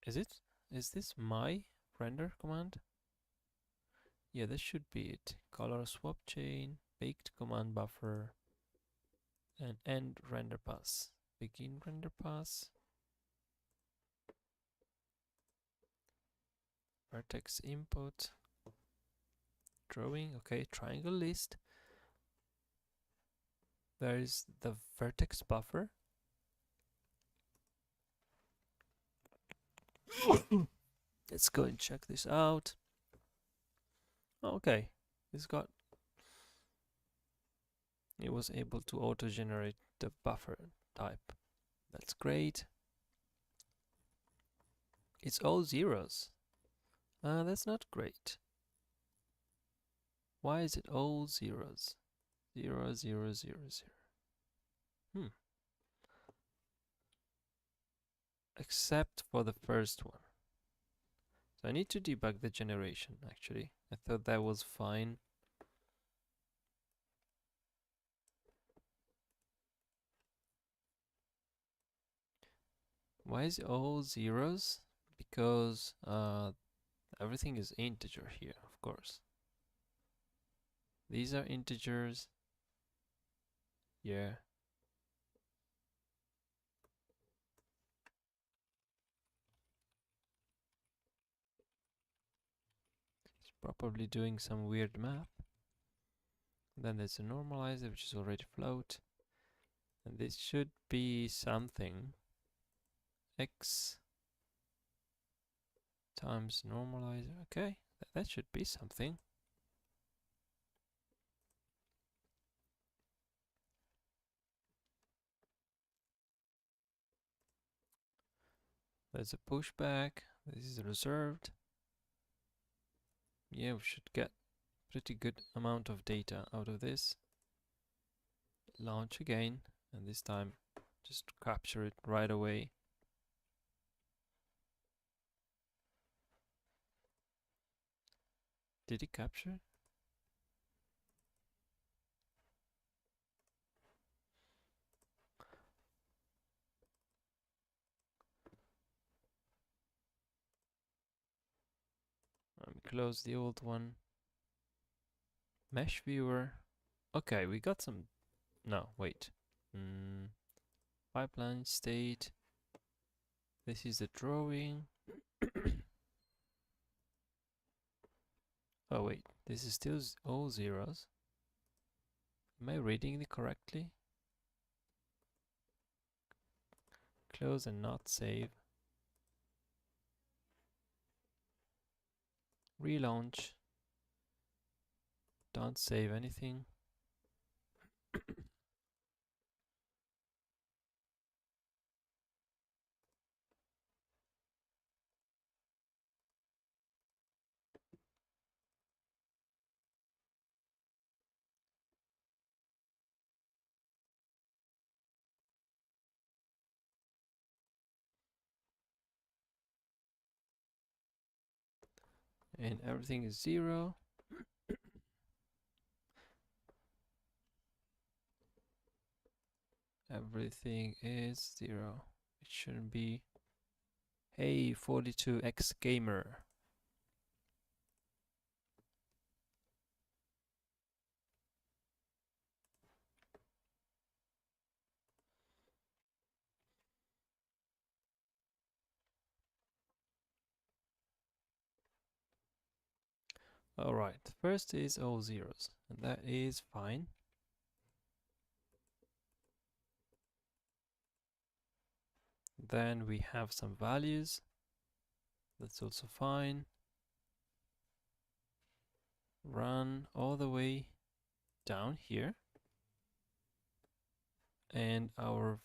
Is it? Is this my render command? Yeah, this should be it. Color swap chain, baked command buffer, and end render pass. Begin render pass, vertex input, drawing, okay, triangle list. There is the vertex buffer. Let's go and check this out. Okay, it was able to auto-generate the buffer type. That's great. It's all zeros. That's not great. Why is it all zeros? 0, 0, 0, 0. Except for the first one. So I need to debug the generation, actually. I thought that was fine. Why is it all zeros? Because everything is integer here, of course. These are integers. Yeah. It's probably doing some weird math. Then there's a normalizer, which is already float. And this should be something. X times normalizer. Okay, that should be something. There's a pushback. This is reserved. Yeah, we should get pretty good amount of data out of this. Launch again, and this time just capture it right away. Did it capture? Let me close the old one. Mesh viewer. Okay, we got some. No, wait. Pipeline state. This is the drawing. Oh wait, this is still all zeros. Am I reading it correctly? Close and not save. Relaunch. Don't save anything. And everything is 0. Everything is 0. It shouldn't be. Hey, 42x gamer. Alright, first is all zeros, and that is fine. Then we have some values. That's also fine. Run all the way down here. And our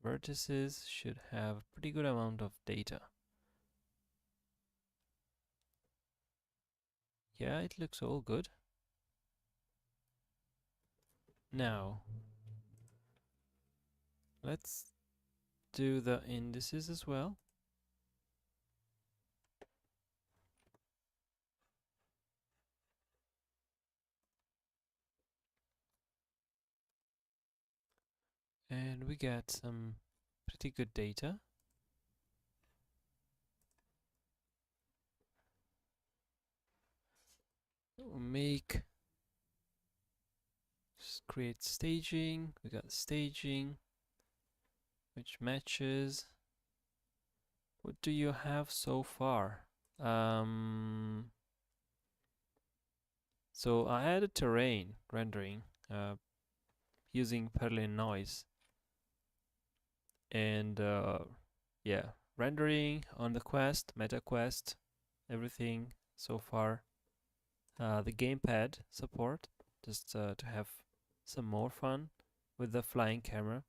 vertices should have pretty good amount of data. Yeah, it looks all good. Now, let's do the indices as well. And we get some pretty good data. . make, just create staging. We got staging, which matches. What do you have so far? So I added terrain rendering using Perlin noise, and yeah, rendering on the quest, meta quest, everything so far. The gamepad support, just to have some more fun with the flying camera.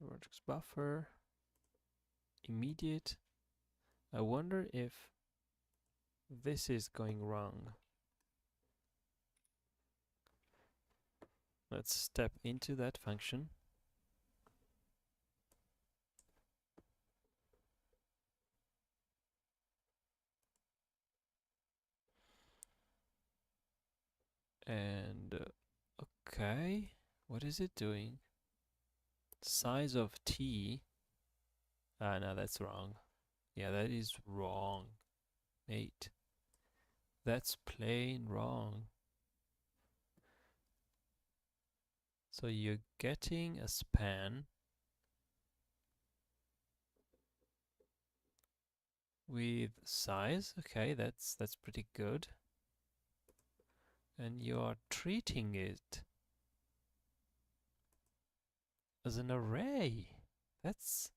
Vertex buffer, immediate. I wonder if this is going wrong. Let's step into that function. And okay, what is it doing? Size of T. Ah, no, that's wrong. Yeah, that is wrong, mate. That's plain wrong. So you're getting a span with size. Okay, that's pretty good. And you are treating it as an array. That's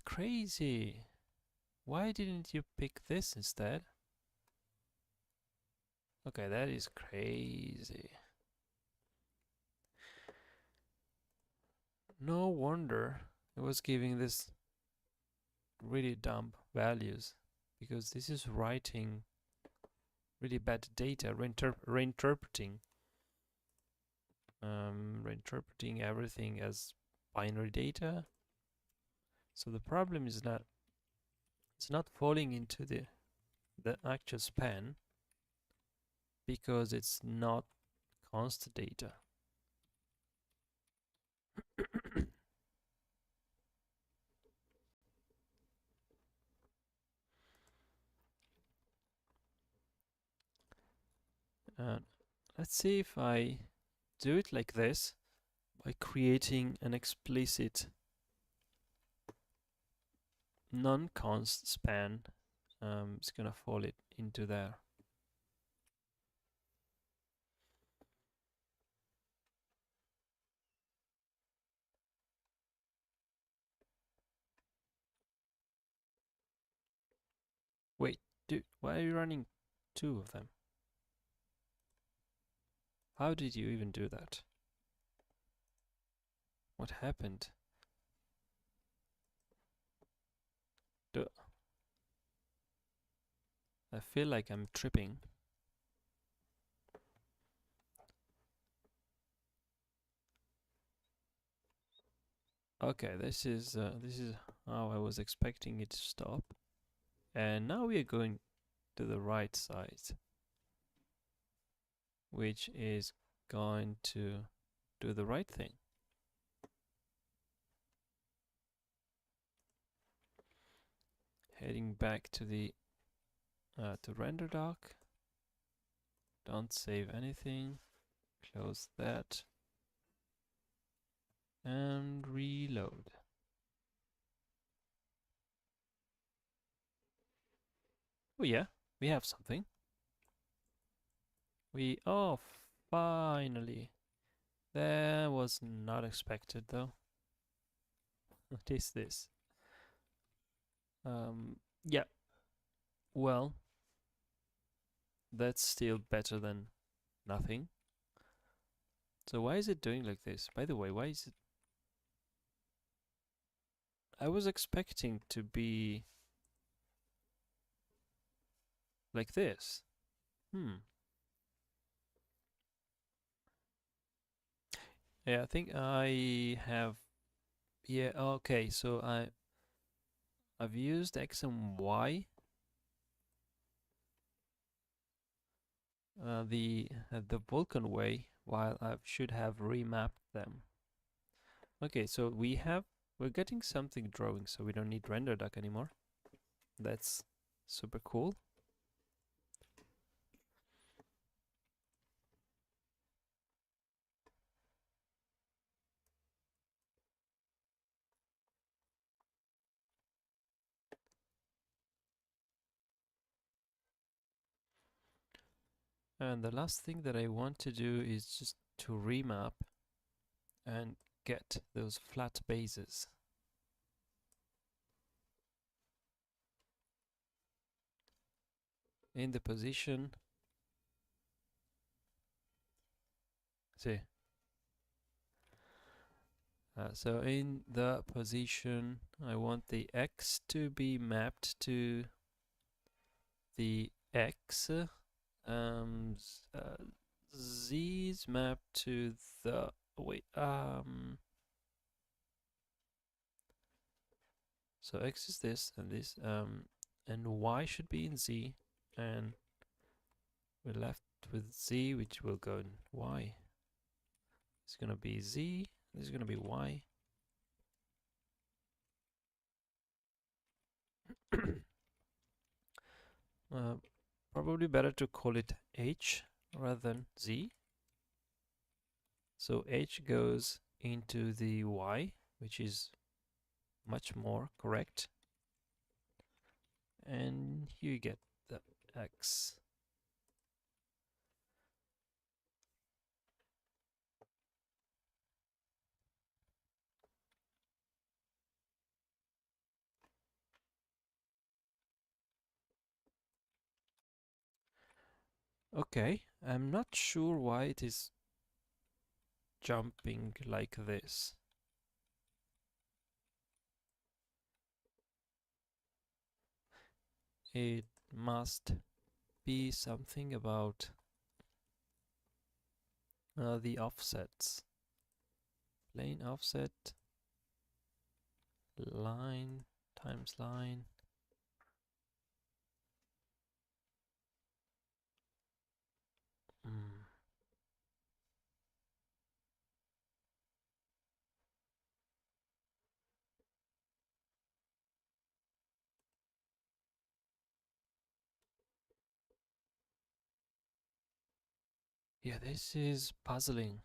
crazy. Why didn't you pick this instead? Okay, that is crazy. No wonder it was giving this really dumb values, because this is writing really bad data, reinterpreting everything as binary data. So the problem is that it's not falling into the actual span, because it's not const data. Let's see if I do it like this by creating an explicit non-const span. It's gonna fall it into there. Wait, dude, why are you running two of them? How did you even do that? What happened? I feel like I'm tripping. Okay, this is how I was expecting it to stop. And now we are going to the right side, which is going to do the right thing. Heading back to the to render dock. Don't save anything. Close that. And reload. Oh yeah, we have something. Oh, finally. That was not expected though. What is this? Yeah. Well, that's still better than nothing. So why is it doing like this? By the way, why is it... I was expecting to be like this. Yeah, I think I have... Yeah, okay, so I've used X and Y. The Vulkan way, while I should have remapped them. Okay, so we're getting something drawing, so we don't need render doc anymore. That's super cool. And the last thing that I want to do is just to remap and get those flat bases. In the position, see, so in the position, I want the X to be mapped to the X, Z is mapped to the, wait, so X is this, and Y should be in Z, and we're left with Z, which will go in Y. It's gonna be Z, this is gonna be Y. Probably better to call it H rather than Z. So H goes into the Y, which is much more correct. And here you get the X. Okay, I'm not sure why it is jumping like this. It must be something about the offsets. Plane offset, line times line. Yeah, this is puzzling.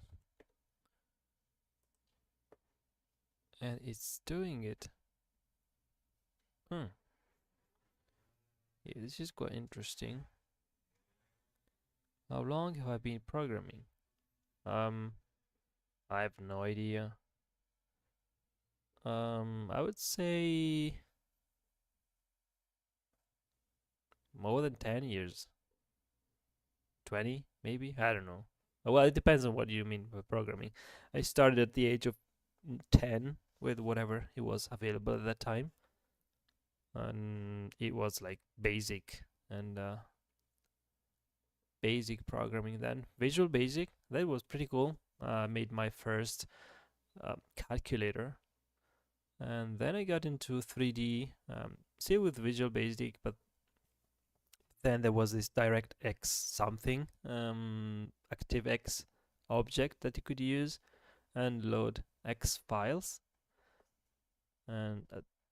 And it's doing it. Yeah, this is quite interesting. How long have I been programming? I have no idea. I would say more than 10 years. 20, maybe? I don't know. Well, it depends on what you mean by programming. I started at the age of 10 with whatever it was available at that time. And it was like basic and basic programming then. Visual Basic, that was pretty cool. I made my first calculator. And then I got into 3D, still with Visual Basic, but then there was this DirectX something, ActiveX object that you could use and load X files. And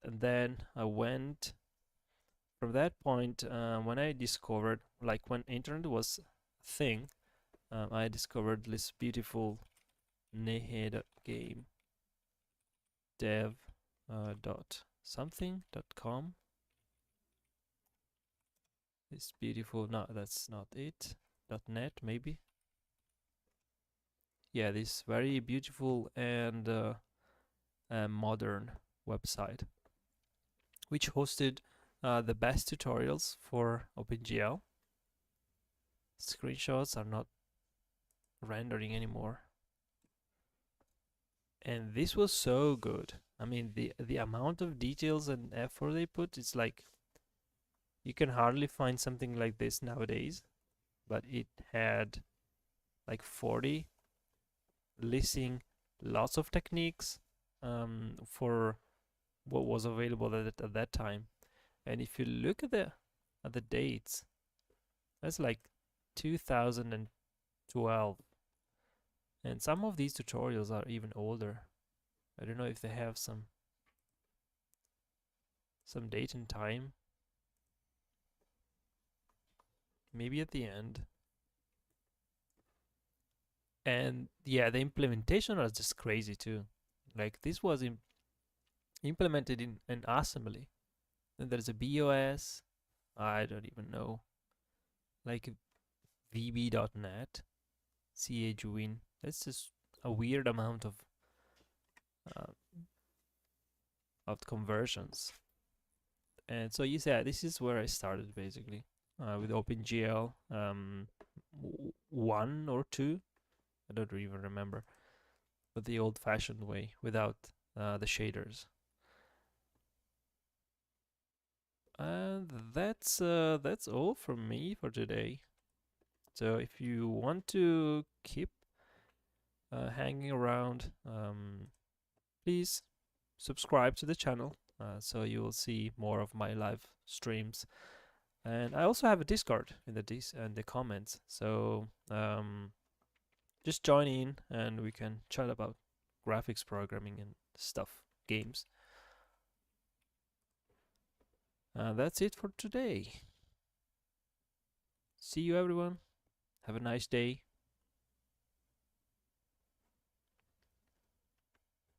then I went from that point when I discovered, like when internet was a thing, I discovered this beautiful nehe.game dev dot something dot com. This beautiful, no, that's not it. .net maybe. Yeah, this very beautiful and modern website, which hosted the best tutorials for OpenGL. Screenshots are not rendering anymore. And this was so good. I mean, the amount of details and effort they put, it's like you can hardly find something like this nowadays. But it had like 40 listing lots of techniques for what was available at that time. And if you look at the dates, that's like 2012, and some of these tutorials are even older. I don't know if they have some date and time. Maybe at the end. And yeah, the implementation was just crazy too. Like this was implemented in assembly. Then there's a BOS. I don't even know. Like VB.net, CA join. That's just a weird amount uh, of conversions. And so you said this is where I started basically with OpenGL 1 or 2. I don't even remember, but the old-fashioned way without the shaders. And that's all from me for today. So if you want to keep hanging around, please subscribe to the channel so you will see more of my live streams. And I also have a Discord in the comments. So just join in and we can chat about graphics programming and stuff, games. That's it for today. See you everyone. Have a nice day.